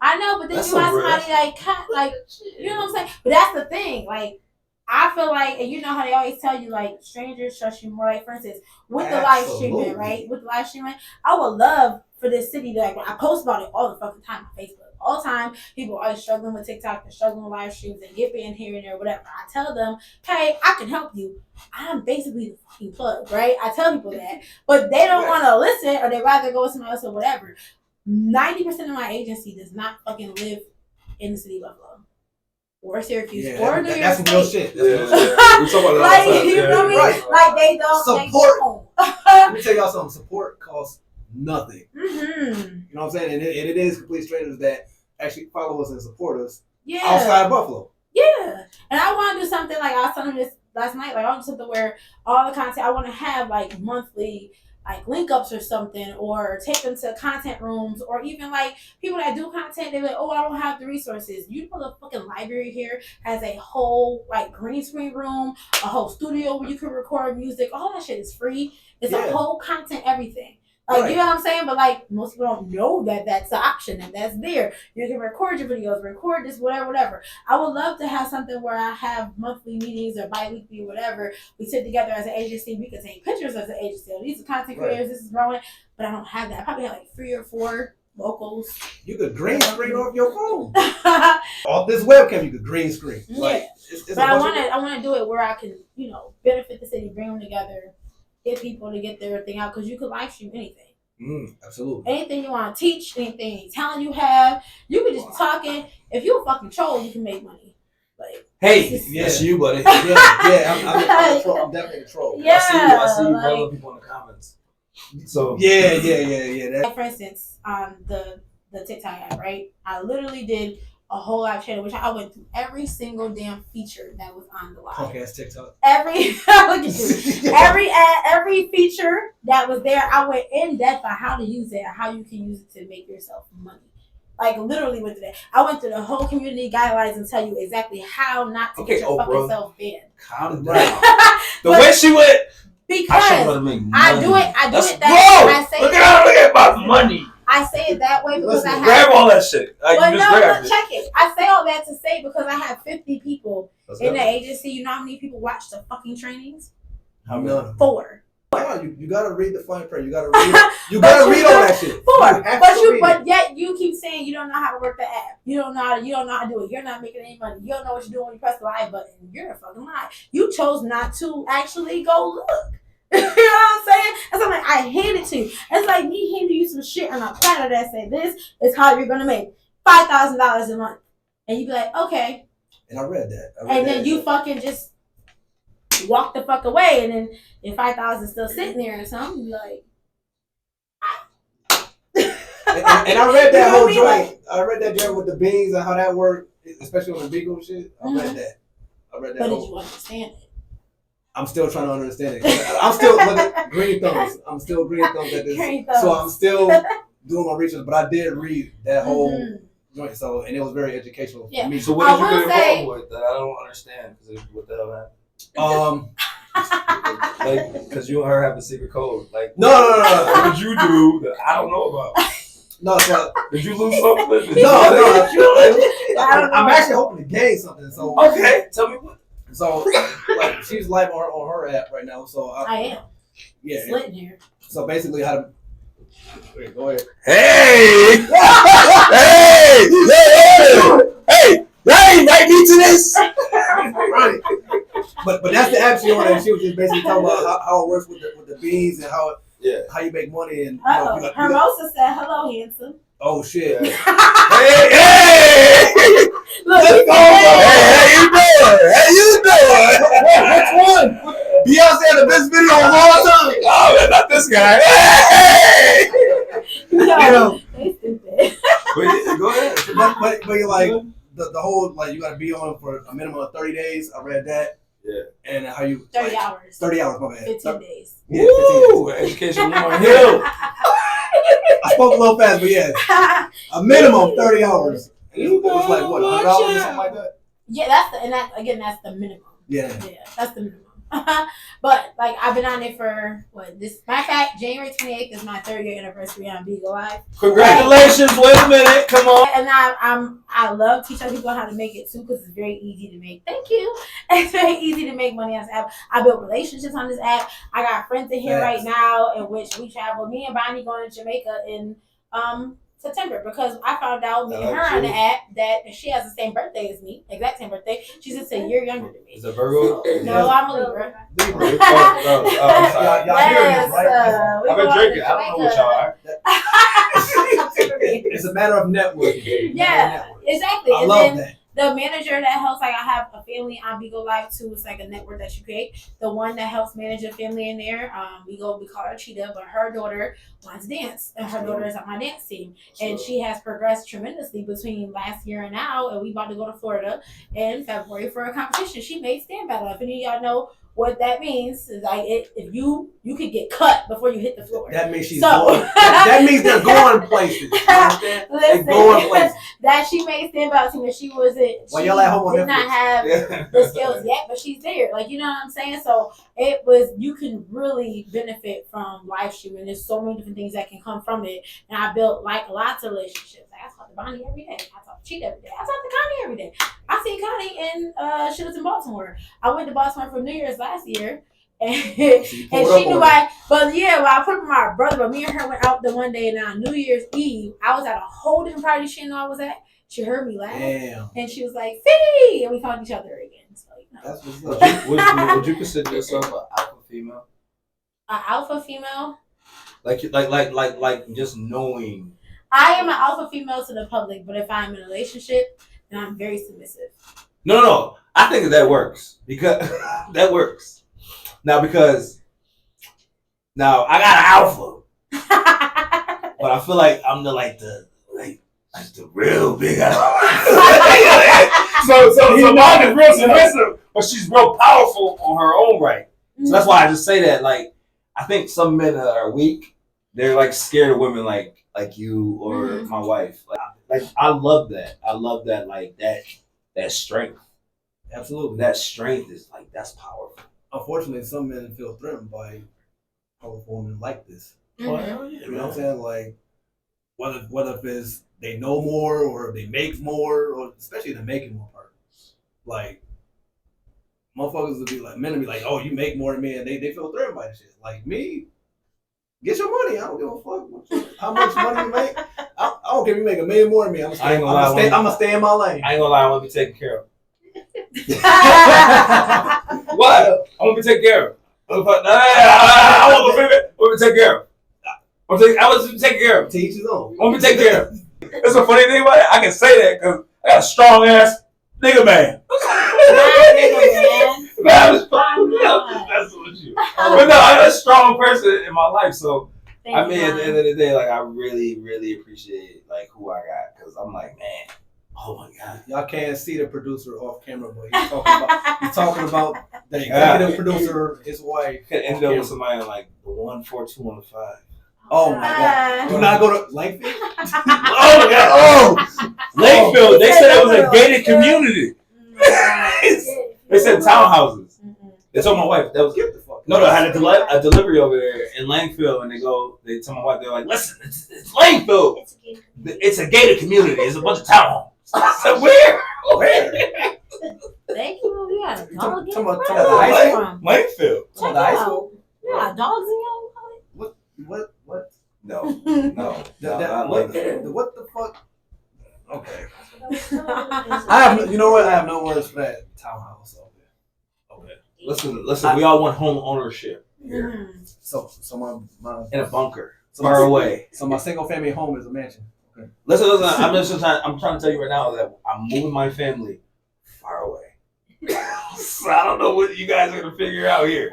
I know, but then That's you want so real. somebody like, you know what I'm saying? But that's the thing. Like, I feel like, and you know how they always tell you, like, strangers trust you more. Like, for instance, with the live streaming, Absolutely. right? With the live streaming, I would love for this city to, like, I post about it all the fucking time on Facebook. All the time, people are always struggling with TikTok, they're struggling with live streams, and get in here and there, whatever. I tell them, hey, I can help you. I'm basically the fucking plug, right? I tell people that. But they don't want to listen, or they rather go with somebody else or whatever. 90% of my agency does not fucking live in the city of Buffalo or Syracuse or New York that's some real State. shit. we talk about it all the Like, time. you know what I mean? Right. Like they don't Support. Let me tell y'all something. Support costs nothing. Mm-hmm. You know what I'm saying? And it is complete strangers that actually follow us and support us Yeah. outside of Buffalo. Yeah. And I want to do something like I was telling him this last night. Like I want to do something where all the content I want to have like monthly like link ups or something, or take them to content rooms, or even like people that do content, they're like, oh, I don't have the resources. You know, the fucking library here has a whole like green screen room, a whole studio where you can record music. All that shit is free. It's a whole content, everything. Like, you know what I'm saying? But like, most people don't know that that's the option and that's there. You can record your videos, record this, whatever. I would love to have something where I have monthly meetings or bi-weekly, whatever. We sit together as an agency. We can take pictures as an agency. These are content creators. This is growing. But I don't have that. I probably have like 3 or 4 locals. You could green screen off your phone. Off this webcam, you could green screen. Like, it's but I want to do it where I can, benefit the city, bring them together, get people to get their thing out, because you could live stream anything. Absolutely. Anything you want to teach, any talent you have, you can just talk in. If you're a fucking troll, you can make money. Like, hey, that's you, buddy. I'm definitely a troll. Yeah, I see you following people in the comments. So yeah. Like, for instance, on the TikTok app, right? I literally did a whole live channel, which I went through every single damn feature that was on the live. Punk ass TikTok. Look at you. Every feature that was there, I went in depth on how to use it and how you can use it to make yourself money. Like, literally went through that. I went through the whole community guidelines and tell you exactly how not to get your fucking self banned. Calm down. The way she went, because I do it that way. Look at my money. I say it that way because I have grab all that shit. Like, but no, check it. I say all that to say because I have 50 people in the agency. You know how many people watch the fucking trainings? How many? 4. No, you gotta read the fine print. You gotta read. You gotta read all that shit. 4. But yet you keep saying you don't know how to work the app. You don't know how to do it. You're not making any money. You don't know what you're doing when you press the live button. You're a fucking lie. You chose not to actually go look. You know what I'm saying? And so I'm like, I hand it to you. It's like me handing you some shit on a platter that say this is how you're gonna make $5,000 a month, and you be like, okay. And I read that. Then you fucking just walk the fuck away, and then if 5,000 is still sitting there or something, you be like. and I read that whole joint. I read that joint with the beans and how that worked, especially on the Beagle shit. I read that. But did you understand it? I'm still trying to understand it. I'm still looking green thumbs. I'm still green thumbs at this. So I'm still doing my research, but I did read that whole joint. So, and it was very educational for me. So what did you get involved with that I don't understand? Because what the hell happened? Like, because you and her have a secret code. Like, no. What did you do that I don't know about? No, so did you lose something? No. I'm actually hoping to gain something. So okay, tell me what. So, like, she's live on her app right now. So I am. Yeah. Sitting here. So basically, how to. Wait, go ahead. Hey! Hey! Y'all ain't invite me to this. Right. But that's the app she on, and she was just basically talking about how it works with the beans and how you make money and. Hermosa said, "Hello, handsome." Oh shit! Hey! Look, let's go! Hey, how you doing? Which one? Beyonce had the best video of all time. Oh, not this guy. Hey! No, they stupid. Go ahead. But you're like the whole like you got to be on for a minimum of 30 days. I read that. Yeah. And how you 30 hours. 30 hours, my bad. 15 days. Yeah, 15 days. Education 101. I spoke a little fast, but yeah, a minimum of 30 hours. It was like what, $100 or something like that. Yeah, that's the minimum. Yeah, that's the minimum. But like I've been on it for this. Matter of fact, January 28th is my 3rd year anniversary on Beagle Live. Congratulations! Wait a minute, come on. And I love teaching people how to make it too because it's very easy to make. Thank you. It's very easy to make money on this app. I built relationships on this app. I got friends in here right now in which we travel. Me and Bonnie going to Jamaica in September because I found out me and her on the app that she has the same birthday as me, exact same birthday. She's just a year younger than me. Is it Virgo? No, I'm a Libra. I'm sorry. Y'all hear this, right? I've been drinking. I don't know what y'all are. It's a matter of networking. Yeah, exactly. I love that. The manager that helps, like I have a family on Beagle Live too. It's like a network that you create. The one that helps manage a family in there, we call her Cheetah, but her daughter wants to dance, and her daughter is on my dance team, and she has progressed tremendously between last year and now. And we about to go to Florida in February for a competition. She made stand battle. If any of y'all know what that means is like if you could get cut before you hit the floor. That means she's So- going. That means they're going places. You understand? They're going places. That she made stand about team, and she wasn't. Well, she y'all at home on did not Netflix. have Yeah. the skills yet, but she's there. Like, you know what I'm saying? So it was, you can really benefit from live streaming. There's so many different things that can come from it. And I built like lots of relationships. Like, I talk to Bonnie every day. I talk to Cheat every day. I talk to Connie every day. I see Connie in she was in Baltimore. I went to Baltimore for New Year's last year. And she knew why, but yeah, well, I put up with my brother, but me and her went out the one day, and on New Year's Eve, I was at a whole different party she didn't know I was at. She heard me laugh, Damn. and she was like, "Fee!" And we found each other again. So, you know. That's what's Would up. would you consider yourself an alpha female? An alpha female. Like just knowing. I am an alpha female to the public, but if I'm in a relationship, then I'm very submissive. No. I think that works because that works. Because I got an alpha, but I feel like I'm the real big alpha. so mine is real submissive, but she's real powerful on her own right. So that's why I just say that. Like, I think some men are weak. They're like scared of women like you or my wife. Like I love that. I love that. Like that strength. Absolutely. That strength is like that's powerful. Unfortunately, some men feel threatened by powerful women like this. Mhm. You know what I'm saying? Like, whether if it's they know more or they make more, or especially the making more part. Like, motherfuckers would be like, men would be like, oh, you make more than me, and they feel threatened by this shit. Like, me, get your money. I don't give a fuck how much money you make. I don't care if you make $1 million more than me. I'm gonna stay in my lane. I ain't gonna lie, I want to be taken care of. What? I want to be taken care of. I want to be taken care of. I want to be taken care of. Teach his own. I want to be taken care of. That's a funny thing about it. I can say that because I got a strong ass nigga man. That's what you. But no, I'm a strong person in my life, so I mean, at the end of the day, like I really, really appreciate like who I got because I'm like, man, oh my god. Y'all can't see the producer off camera, but he's talking about the executive producer, his wife. Could end up with somebody on like the 14215. Oh my god! Do not go to Lakefield. Oh my god! Oh, Lakefield. They said it was a gated community. They said townhouses. They told my wife that was Get the fuck. no. I had a delivery over there in Langfield, and they told my wife they're like, listen, it's Langfield. It's a gated community. It's a bunch of townhomes. I said, where? Thank you. We got a dog. Talking about the high school. Langfield. Talking about the high school. Yeah, dogs in your What? No, That- not what Langfield. the fuck? Okay. house. I have you know what? I have no words for that townhouse over there. Okay. Listen. We all want home ownership here Mhm. So my in a bunker so far my- away. So my single family home is a mansion. Okay. Listen. I'm trying to tell you right now that I'm moving my family far away. So I don't know what you guys are gonna figure out here,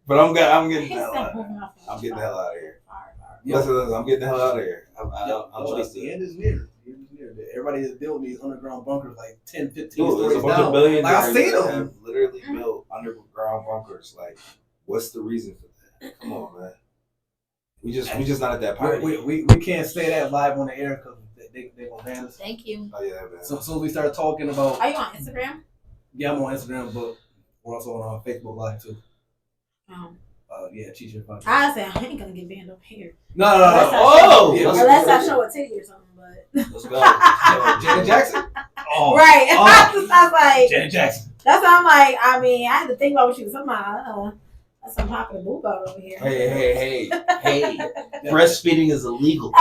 but I'm getting the hell out. I'm getting the hell out of here. Listen, I'm getting the hell out of here. I'm trust the it. end is near. The end is near. Everybody is building these underground bunkers like 10, 15 Dude, there's a stories bunch down. of billionaires Like, I seen that them. have literally built underground bunkers. Like, what's the reason for that? Come on, man. We just not at that party. We can't say that live on the air because they gonna ban us. Thank you. Oh yeah, man. So as soon as we start talking about, Are you on Instagram? yeah, I'm on Instagram, but we're also on Facebook Live too. Yeah, Cheech Fun. I said I ain't gonna get banned up here. No. Oh! Yeah, Unless I show a titty or something, but Let's go. Janet Jackson. Oh, right. Oh. I was like, Janet Jackson. that's how I'm like. I mean, I had to think about what you was talking about. That's some popping boop out over here. Hey. Breastfeeding is illegal.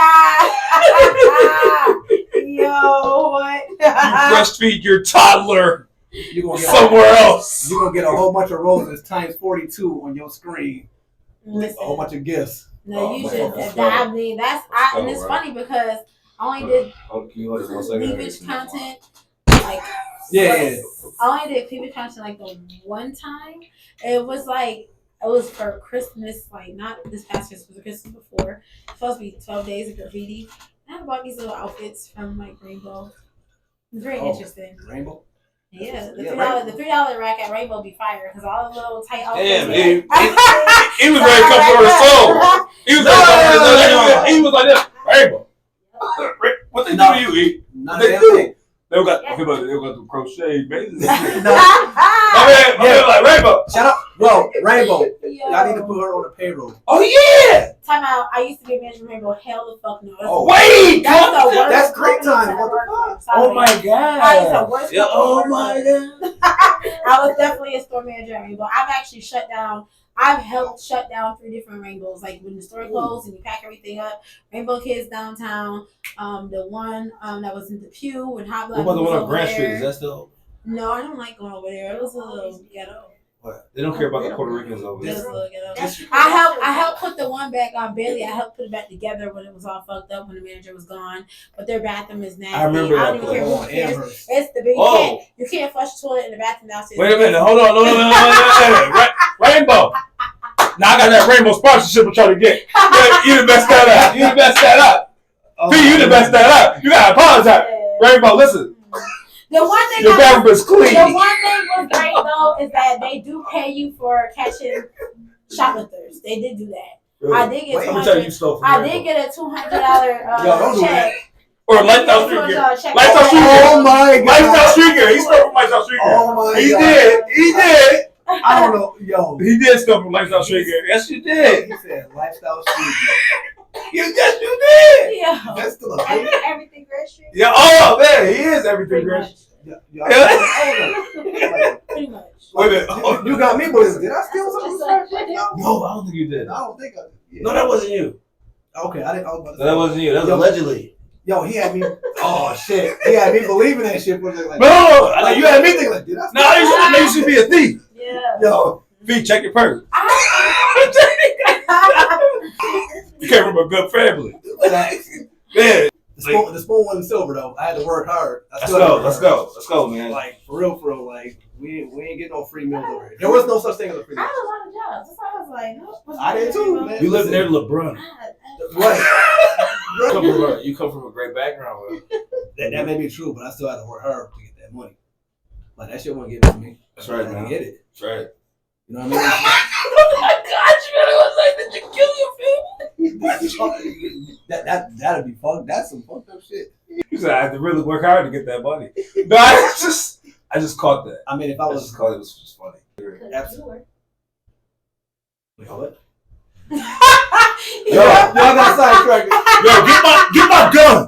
Yo, what? Breastfeed your toddler You gonna get somewhere else. You gonna get a whole bunch of roses times 42 on your screen. Listen, A whole bunch of gifts. no, Oh, you my should. God. I mean, and it's Right. funny because I only did Oh, can you hold this 1 second? cleavage content like Yeah. I only did cleavage content like the one time. It was for Christmas, like not this past Christmas, but Christmas before. It's supposed to be 12 days of graffiti. And I bought these little outfits from like Rainbow. It's very Oh. interesting. Rainbow. Yeah, the Yeah, $3 rack at Rainbow be fire because all the little tight outfits. Damn, like- he was ready to come for his soul. He was ready to come for his soul. He was like this. Rainbow. What they do to you, E? Not What they that do? thing. They got do crochet, baby. No. I mean, like Rainbow. Shout out, bro, Rainbow. Yo. Y'all need to put her on the payroll. Oh yeah. Time out. I used to be a manager of Rainbow. Hell the fuck no. That's Oh, Wait. That's the worst. That's great company time. to What the work fuck? for. Sorry. Oh my god. I used to work Yeah, for oh Rainbow. my god. I was definitely a store manager at Rainbow. I've actually shut down. I've helped shut down 3 different Rainbows. Like when the store closed and you pack everything up. Rainbow Kids downtown. The one that was in the Pew and Hot What about the one on Grand Street? there. Is that still? No, I don't like going over there. It was a little ghetto. What? They don't care about the Puerto Ricans over It was there. a little ghetto. That's- I helped put the one back on Bailey. I helped put it back together when it was all fucked up when the manager was gone. But their bathroom is nasty. I remember I don't that even care place. who cares. Amherst. It's the big. Oh. You can't flush the toilet in the bathroom downstairs. Wait a minute. Hold on. No. Rainbow. Now I got that Rainbow sponsorship I'm trying to get. You done messed that up. You done messed that up. Oh, B, you done messed that up. You gotta apologize. Rainbow, listen. The one thing Your bathroom is clean. the one thing was great though is that they do pay you for catching shoplifters. They did do that. I did get Wait, How much time you $200. stole from I Rainbow? did get a $200 Yo, don't do check. Or I did Lifestyle get a Street Gear. $200 check. Lifestyle Street Gear. Oh my god. Lifestyle Street Gear. He stole from Lifestyle Street Gear. Oh my He god. did. He did. I don't know. Yo. He did steal from Lifestyle Street Gear. Yes, you did. He said lifestyle street. Yes, you did. Yeah. That's still a thing. Everything Grand Street. Yeah. Oh man, he is everything, Pretty Grace. much. Pretty much. Wait a minute. Oh, You got me, boys. Did I steal something? No, no, I don't think you did. I don't think I did. Yeah. No, that wasn't you. Okay, I didn't. I was about to No, that wasn't you. That was Yo. allegedly. Yo, he had me. Oh shit, he had me believing that shit. Was like, No, like you had me thinking like, did I? No, you should be a thief. Yeah. Yo, V, check your purse. I- You came from a good family. facts. Yeah. The spoon wasn't silver though. I had to work hard. I Let's still had to go. work Let's hard. go. Let's go, man. Like for real. Like we ain't getting no free meals over here. There was no such thing as a free I meal. had a lot of jobs. That's why I was like, no. I did too, man. You live near LeBron. Right. You come from a great background. Bro. That may be true, but I still had to work hard to get that money. Like that shit wasn't given to me. That's right, I had man. to get it. That's right. You know what I mean? Oh my God, you was like, did you kill your family? That'd be fun. That's some fucked up shit. You said I had to really work hard to get that money. No, I just caught that. I mean, if I I was just caught it. It was just funny. absolutely. Wait, what? Yo, Y'all got sidetracked. Yo, get my gun.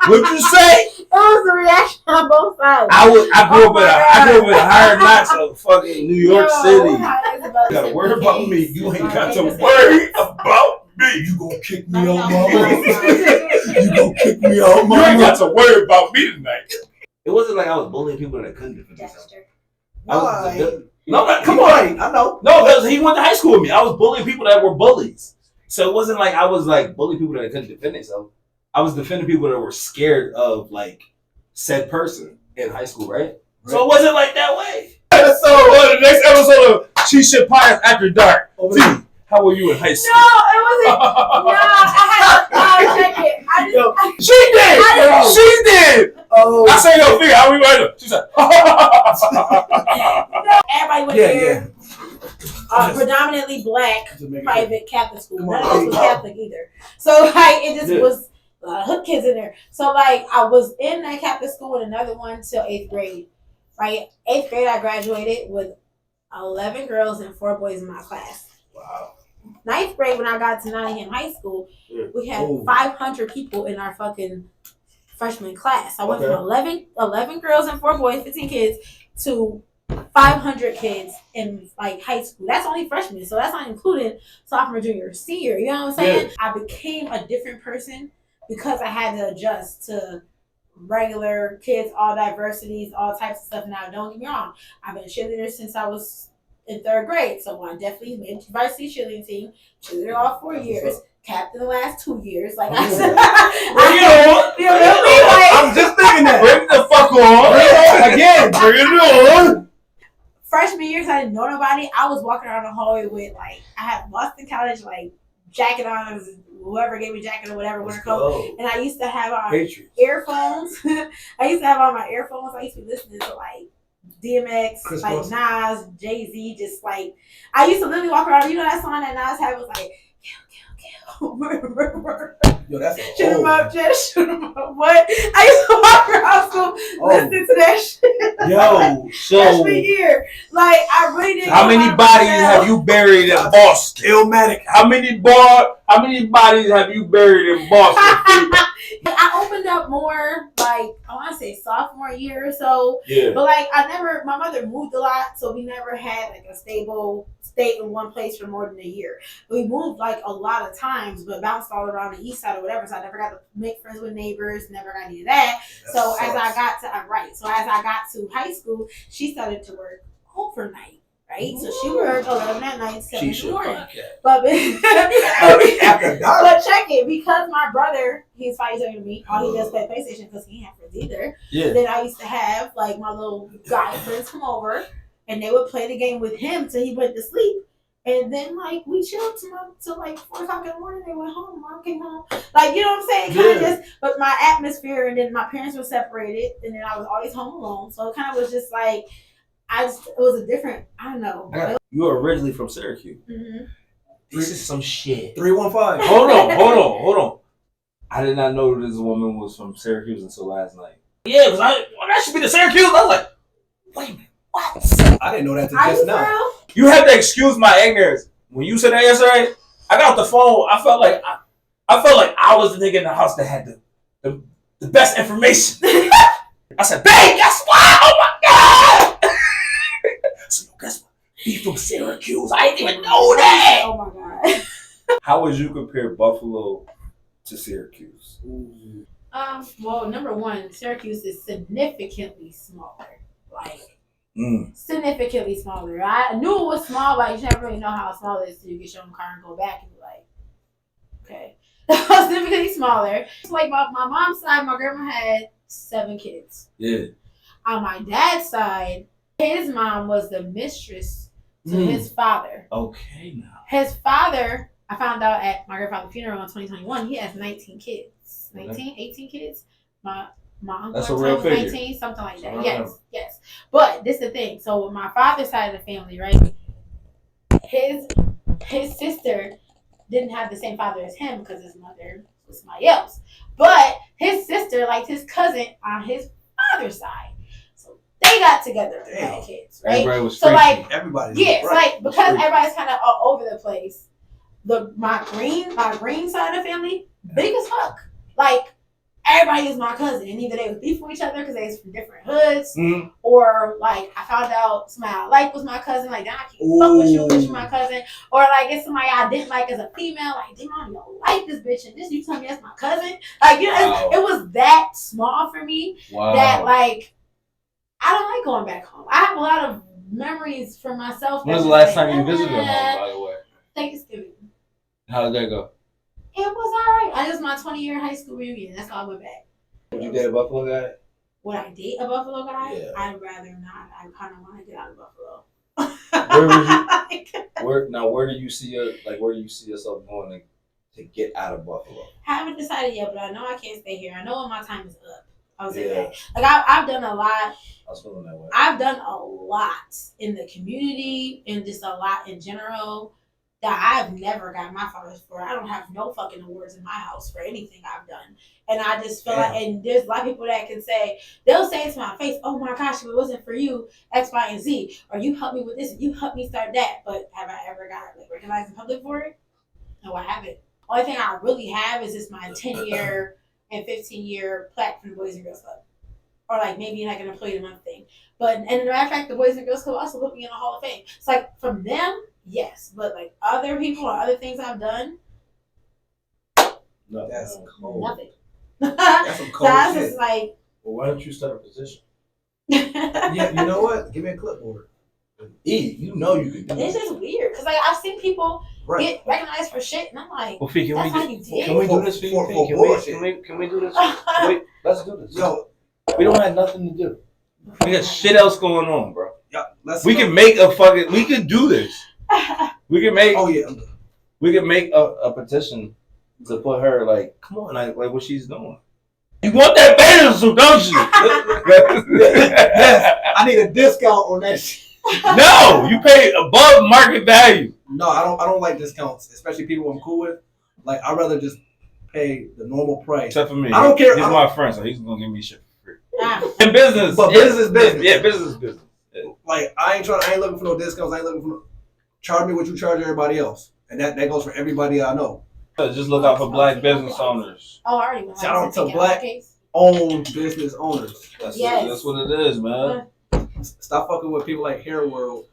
What'd you say? That was the reaction on both sides. I grew Oh up with my God. a higher knocks of fucking New York Yo, City. how is it You gotta worry about me. You ain't got to worry about me. You gonna kick me out, mama. You gonna kick me out, mama. You ain't got to worry about me tonight. It wasn't like I was bullying people that couldn't defend themselves. Dexter. I was Why? good. No, come You on. right, I know. No, because he went to high school with me. I was bullying people that were bullies. So it wasn't like I was like bullying people that couldn't defend themselves. I was defending people that were scared of like said person in high school, right? So it wasn't like that way. So the next episode of Cheese Shit Pies After Dark. Over T, there. how were you in high No, school? it wasn't. No, I had to check it. I just. Yo, She did! Yo. She did! oh, I said, yo, figure, how we right up? She said, Everybody went yeah, there. yeah. Predominantly black Just make it private Catholic school. Come None on, of us was hey, Catholic either. So like it just Yeah. was a lot of hood kids in there. So like I was in that Catholic school and another one till 8th grade. Right? 8th grade I graduated with 11 girls and 4 boys in my class. wow. 9th grade when I got to Nottingham High School, Yeah. we had Oh. 500 people in our fucking freshman class. I went Okay. from 11 girls and 4 boys, 15 kids, to 500 kids in like high school. That's only freshmen, so that's not including sophomore, junior, senior. You know what I'm saying? I became a different person because I had to adjust to regular kids, all diversities, all types of stuff. Now, don't get me wrong, I've been a cheerleader since I was in 3rd grade, so I definitely made a varsity cheerleading team. Cheerleader all 4 years, captain the last 2 years. Like I said, Bring it on. you know what I mean? Like, I'm just thinking that. Bring the fuck on. Again. Bring it on. freshman years, I didn't know nobody. I was walking around the hallway with like I had Boston College like jacket on. Whoever gave me a jacket or whatever, winter coat. Oh. And I used to have on Patriots. earphones. I used to have on my earphones. I used to be listening to like DMX, Chris like Paul. Nas, Jay-Z, just like I used to literally walk around. You know that song that Nas had was like, kill, Yo, that's a shoot 'em old up, just shoot 'em up. What? I used to walk around school listening to that shit. Yo, so Freshman year, like I really didn't. how know many my bodies personnel. have you buried in Boston? Illmatic. How many bodies have you buried in Boston? I opened up more, like I want to say sophomore year or so. Yeah. But like my mother moved a lot, so we never had like a stable stay in one place for more than a year. We moved like a lot of times, but bounced all around the east side or whatever. So I never got to make friends with neighbors, never got any of that. So as I got to high school, she started to work overnight. Right, so she worked 11 at night, 7 in the morning. But After dark. but check it, because my brother, he's 5 years younger than me. All he does play PlayStation because he ain't have friends either. Yeah. Then I used to have like my little guy friends come over, and they would play the game with him till he went to sleep. And then like we chilled till like 4 o'clock in the morning. They went home. Mom came home. Like you know what I'm saying? Kind of just. But my atmosphere, and then my parents were separated, and then I was always home alone. So it kind of was just like. It was a different, I don't know. You were originally from Syracuse. Mm-hmm. This is some shit. 315. Hold on. I did not know this woman was from Syracuse until last night. Yeah, because that should be the Syracuse. I was like, wait a minute, what? I didn't know that till Are just you now. real? You have to excuse my ignorance. When you said that yesterday, I got off the phone. I felt like I was the nigga in the house that had the best information. I said, babe, guess what? Oh my God! So guess what? He from Syracuse. I didn't even know that. Oh my God. How would you compare Buffalo to Syracuse? Well, number one, Syracuse is significantly smaller. Like significantly smaller. I knew it was small, but you never really know how small it is till you get your own car and go back and be like, okay. Significantly smaller. It's like my mom's side, my grandma had 7 kids. Yeah. On my dad's side, his mom was the mistress to his father. Okay, now. His father, I found out at my grandfather's funeral in 2021, he has 19 kids. 19, 18 kids. My uncle That's at a the real time was figure. 19, something like that. Wow. Yes. But this is the thing. So with my father's side of the family, right? His sister didn't have the same father as him because his mother was somebody else. But his sister liked his cousin on his father's side. So they got together and had kids, right? Everybody was So like Everybody's yeah, it's right. like because everybody's kind of all over the place. My green side of the family, big as fuck. Like everybody is my cousin, and either they was beef with each other because they was from different hoods, or like I found out somebody I like was my cousin. Like, I can't fuck with you, bitch, you my cousin. Or like it's somebody I didn't like as a female. Like, damn, I don't like this bitch, and this you tell me that's my cousin. Like, you know, it was that small for me that like I don't like going back home. I have a lot of memories for myself. When was the last time you visited home, by the way? Thanksgiving. How did that go? It was alright. I just my 20-year high school reunion. That's how I went back. Would you date a Buffalo guy? Would I date a Buffalo guy? Yeah. I'd rather not. I kind of want to get out of Buffalo. Where would you? Where do you see yourself going to get out of Buffalo? Haven't decided yet, but I know I can't stay here. I know when my time is up. I was Yeah. that. Like I've done a lot. I was feeling that way. I've done a lot in the community and just a lot in general that I've never got my flowers for. I don't have no fucking awards in my house for anything I've done. And I just feel like, and there's a lot of people that can say, they'll say it to my face, oh my gosh, if it wasn't for you, X, Y, and Z, or you helped me with this, and you helped me start that. But have I ever got like recognized in public for it? No, I haven't. Only thing I really have is just my 10-year and 15-year plaque from the Boys and Girls Club. Or like maybe like an employee of the month thing. But, and as a matter of fact, the Boys and Girls Club also put me in the Hall of Fame. It's like from them, yes. But like other people or other things I've done, No. That's cold. nothing. That's some cold That's shit. just like, Well, why don't you start a position? Yeah, you know what? Give me a clipboard. You know you can do it's it. just weird. Because like I've seen people Right. get recognized for shit, and I'm like, Well, Fee, that's how you did. can we do this, Fee? For Can bullshit. we do this? Let's do this. Yo, We don't have nothing to do. We got shit else going on, bro. yeah, let's We can make a fucking. We can do this. We can make. Oh yeah. We could make a petition to put her like, come on, like what she's doing. You want that bathing suit, don't you? Yes, I need a discount on that shit. No, you pay above market value. No, I don't like discounts, especially people I'm cool with. Like, I'd rather just pay the normal price. Except for me. I don't care. He's my friend, so he's gonna give me shit for free. Ah. In business, But business is business. Yeah, business is business. Yeah. Like, I ain't looking for no discounts. I ain't looking for no. Charge me what you charge everybody else, and that goes for everybody I know. Just look out for black business owners. Oh, I already went. Shout out to Take it black- case. Own business owners. Yes. That's what it is, man. Stop fucking with people like Hair World.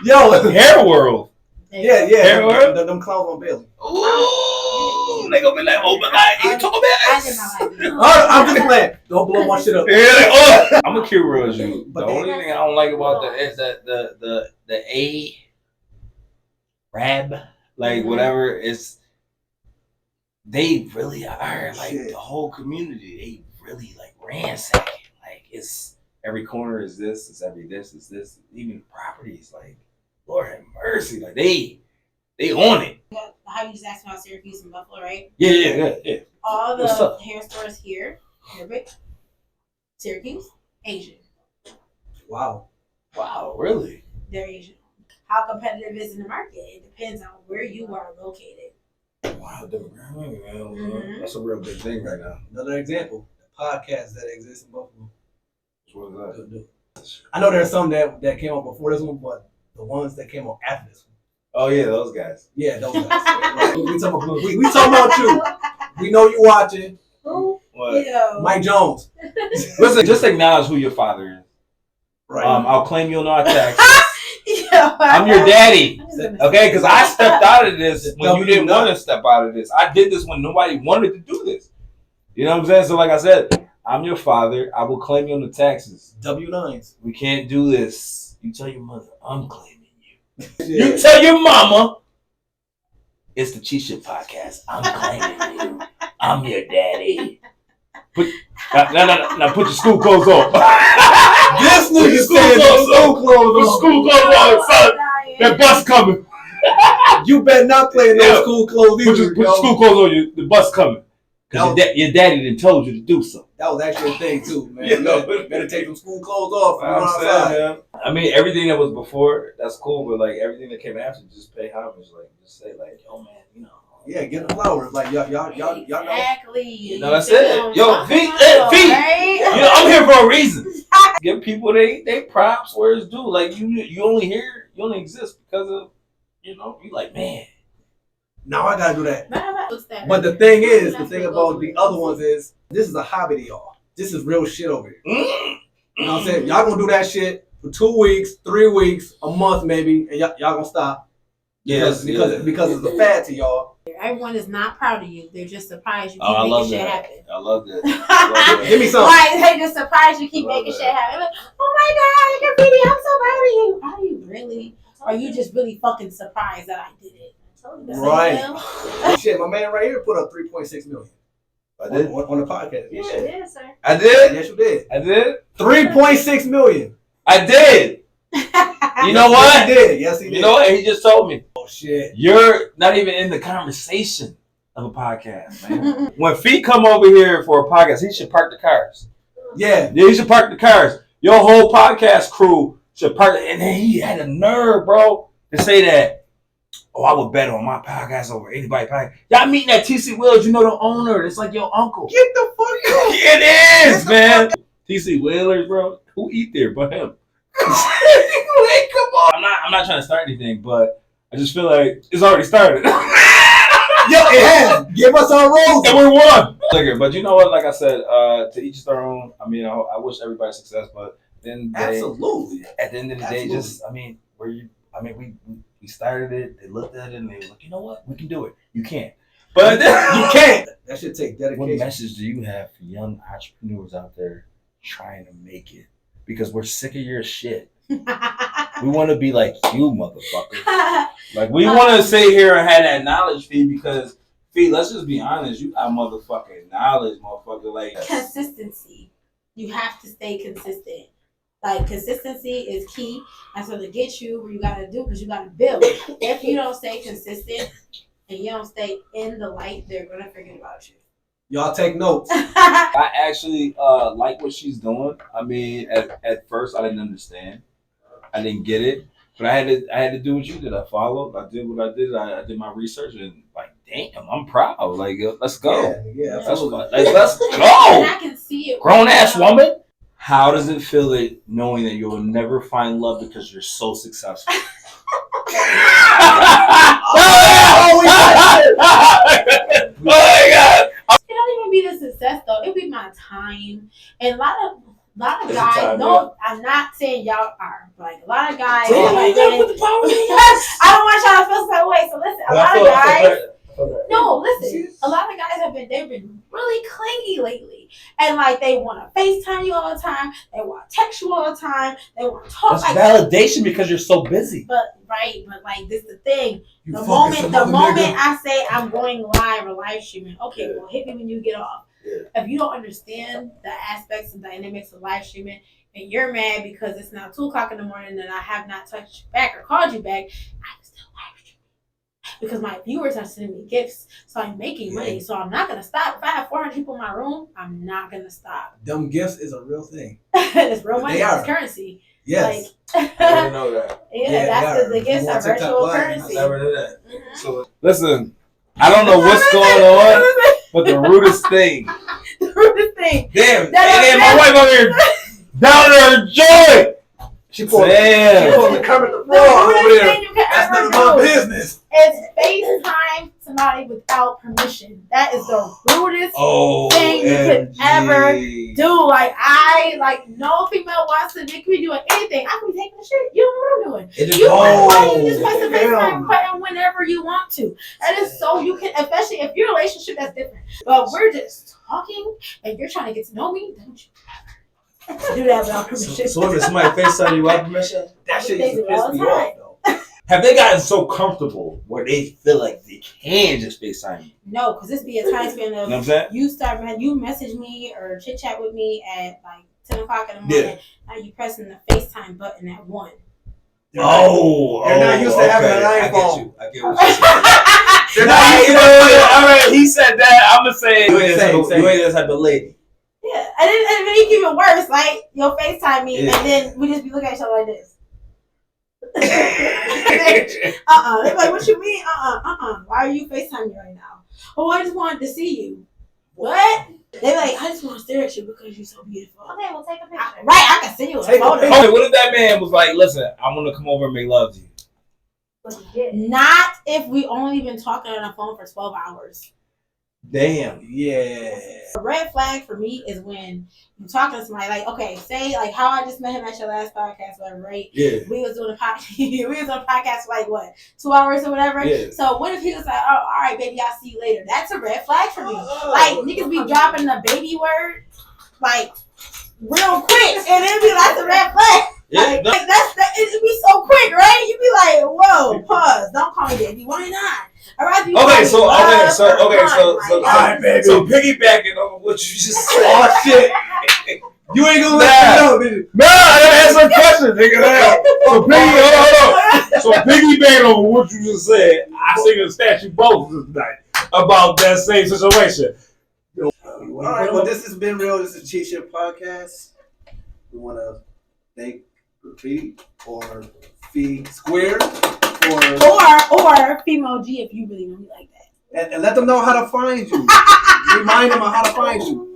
Yo, Hair World. yeah, Hair World? them clowns on Bailey. Ooh, they gonna be like, oh my god, you talking I about did this? not like it. I'm just playing. Don't blow my shit up. Yeah, like, oh. I'm a cute real you. But The they- only thing I don't like about that is that the Arab, like Mhm. whatever, is they really are like Shit. the whole community. They really like ransack it. Like it's every corner is this, it's every this, it's this. Even properties, like Lord have mercy, like they own it. How you just asked me about Syracuse and Buffalo, right? Yeah. All What's the up? hair stores here, Arabic, Syracuse, Asian. Wow. Wow, really? They're Asian. How competitive is in the market? It depends on where you are located. Wow, demographic. Mhm. That's a real big thing right now. Another example. The podcasts that exist in Buffalo. What was that? I know there's some that came out before this one, but the ones that came out after this one. Oh yeah, those guys. Yeah, those guys. we talking about you. We know you watching. Who? What? Yo. Mike Jones. Listen, just acknowledge who your father is. Right. I'll claim you on our tax. Yo, I'm your daddy. I'm just gonna Okay, say- because I stepped out of this when you didn't W9. want to step out of this. I did this when nobody wanted to do this. You know what I'm saying? So like I said, I'm your father. I will claim you on the taxes. W9s. We can't do this. You tell your mother, I'm claiming you. Yeah. You tell your mama, it's the Cheat Shit Podcast. I'm claiming you. I'm your daddy. Now put your school clothes on. This Put nigga your said the school Put clothes your on. school clothes on, son. That bus coming. You better not play in Yeah. those school clothes Put either. your yo. school clothes on. The bus coming. No. Because your daddy done told you to do so. That was actually a thing too, man. Yeah. You better take them school clothes off. and run I'm outside. saying, man. I mean, everything that was before, that's cool. But like everything that came after, just pay homage. Like just say, like, yo, man, you know. Yeah, get the flowers. Like y'all know. Exactly. No, that's You it. know, Yo, V, right? V. You know, I'm here for a reason. Give people they props where it's due. Like you only exist because of, you know, you like, man. Now I gotta do that. What's that? But the thing about the other ones is, this is a hobby to y'all. This is real shit over here. You know what I'm saying? Y'all gonna do that shit for 2 weeks, 3 weeks, a month maybe, and y'all gonna stop. Because it's a fad to y'all. Everyone is not proud of you. They're just surprised you keep Oh, I love making shit that. happen. I love that. I love that. Give me some. Right, they just surprised you keep Love making that. shit happen. Like, oh my god, Graffiti, I'm so proud of you. Are you really? Or are you just really fucking surprised that I did it? Right. Shit, my man right here put up 3.6 million I did. on the podcast. You sure did, sir. I did. Yes, you did. I did. 3.6 million. I did. You know what? Yes, he did. Yes, he did. You know what? He just told me. Oh shit. You're not even in the conversation of a podcast, man. When Feet come over here for a podcast, he should park the cars. Yeah. Yeah, he should park the cars. Your whole podcast crew should park. And then he had a nerve, bro, to say that, oh, I would bet on my podcast over anybody podcast. Y'all meeting at TC Wheelers, you know the owner. It's like your uncle. Get the fuck out. It is, man. TC Wheelers, bro. Who eat there but him? Like, come on. I'm not trying to start anything, but I just feel like it's already started. Yo, it has. Give us our roles. And we won. But you know what? Like I said, to each their own. I mean, I wish everybody success, but then Absolutely. at the end of the day, Absolutely. just we started it. They looked at it and they were like, you know what? We can do it. You can't. But You can't. That should take what dedication. message do you have for young entrepreneurs out there trying to make it? Because we're sick of your shit. We want to be like you, motherfucker. Like, we want to sit here and have that knowledge feed because, let's just be honest, you got motherfucking knowledge, motherfucker. Like, Consistency. You have to stay consistent. Like consistency is key, and so to get you where you gotta do, because you gotta build. If you don't stay consistent and you don't stay in the light, they're gonna forget about you. Y'all take notes. I actually like what she's doing. I mean, at first I didn't understand. I didn't get it. But I had to do what you did. I followed. I did what I did. I did my research and like, damn, I'm proud. Like, let's go. Yeah, That's absolutely. fun. Like, let's And go. I can see it. Grown ass woman. How does it feel that knowing that you will never find love because you're so successful? Oh my god! It don't even be the success though. It be my time, and a lot of It's guys. time, No, I'm not saying y'all are, but like a lot of guys. Damn, like, you gotta put the power in your I don't want y'all to feel some way. So listen, a lot of guys. No, listen. A lot of guys they've been really clingy lately, and like they want to FaceTime you all the time. They want to text you all the time. They want to talk. That's like validation because you're so busy. But like this the thing. You The fucking moment some other nigga. I say I'm going live or live streaming, okay, well hit me when you get off. Yeah. If you don't understand the aspects and dynamics of live streaming, and you're mad because it's now 2:00 in the morning and I have not touched you back or called you back, I'm still live streaming because my viewers are sending me gifts, so I'm making money. So I'm not gonna stop. If I have 400 people in my room, I'm not gonna stop. Them gifts is a real thing. It's real money. They are. It's currency. Yes. Like, I didn't know that. yeah, that's the gifts You are want TikTok virtual Live? currency. Never knew that. Mhm. So listen, I don't know what's going on, but the rudest thing. The rudest thing. Damn, That hey, my wife over here down there enjoying. She pulled Damn. the Kermit the The Frog over rudest there. thing you can That's ever none of my do business. is FaceTime somebody without permission. That is the rudest Oh, thing you could ever do. Like no female wants to make me doing anything. I can be taking a shit. You don't know what I'm doing. You why do you just press the FaceTime button whenever you want to? That is so you can, especially if your relationship that's different. But we're just talking and you're trying to get to know me. Don't you ever do that without permission? So if somebody FaceTime you without permission, That shit They used to do it all piss the me time. off though. have they gotten so comfortable where they feel like they can just FaceTime you? No, because this be a time span You know of what I'm saying? you message me or chit chat with me at like 10:00 in the morning. Now you pressing the FaceTime button at 1. Oh, They're not used to having an I get iPhone. you. I get what you're saying. They're Nah, not used you to know, I mean, he said that. I'm gonna say you ain't that type of lady. Yeah, and then it make even worse. Like you'll FaceTime me, Yeah. and then we just be looking at each other like this. They're like, what you mean? Why are you FaceTime me right now? Oh, I just wanted to see you. What? They're like, I just want to stare at you because you're so beautiful. Okay, we'll take a picture. Right, I can send you a Take a photo. picture. Okay, what if that man was like, listen, I want to come over and make love to you? What you get? Not if we only been talking on the phone for 12 hours. Damn. Yeah. A red flag for me is when you talking to somebody like, okay, say like how I just met him at your last podcast, whatever, right? Yeah. We was doing a podcast for like what, 2 hours or whatever. Yeah. So what if he was like, oh, all right, baby, I'll see you later? That's a red flag for me. Like niggas be dropping the baby word like real quick, and it be like a red flag. Like it'd be so quick, right? You'd be like, whoa, pause, don't call me baby. Why not? I'd rather you call me love or hun, like, so, Alright, baby. so piggybacking on what you just said. Oh shit. You ain't gonna Nah. let me know, bitch. No, I gotta answer a question, nigga. So hold on. So piggybacking on what you just said, I sing a statue both tonight about that same situation. All right, well, this has been real. This is Cheat Shit Podcast. We want to thank Graffiti or Fee Square or female G if you really know me like that. and let them know how to find you. Remind them of how to find you.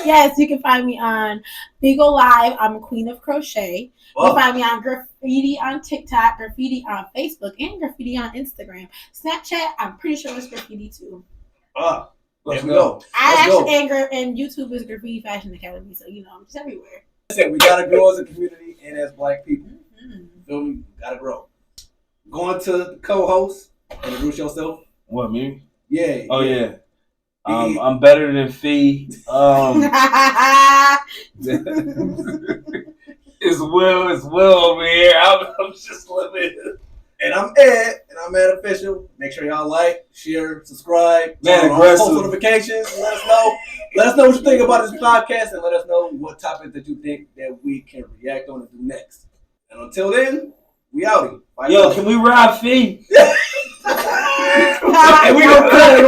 Yes, you can find me on Beagle Live. I'm a Queen of Crochet. You can find me on Graffiti on TikTok, Graffiti on Facebook, and Graffiti on Instagram. Snapchat, I'm pretty sure it's Graffiti too. There Let's we go. go. I Let's go. actually and YouTube is Graffiti Fashion Academy, so you know I'm just everywhere. We gotta grow as a community and as black people. Mm-hmm. Feel me? Gotta grow. Going to the co-host, introduce yourself. What, me? Yeah. Oh, yeah. I'm better than Fee. It's Will over here. I'm just living. And I'm Ed, and I'm Ed Official. Make sure y'all like, share, subscribe, Man, turn on aggressive. post notifications. Let us know. Let us know what you think about this podcast, and let us know what topic that you think that we can react on and do next. And until then, we outie. Bye. Yo, can we rob Fee? And we gonna cut it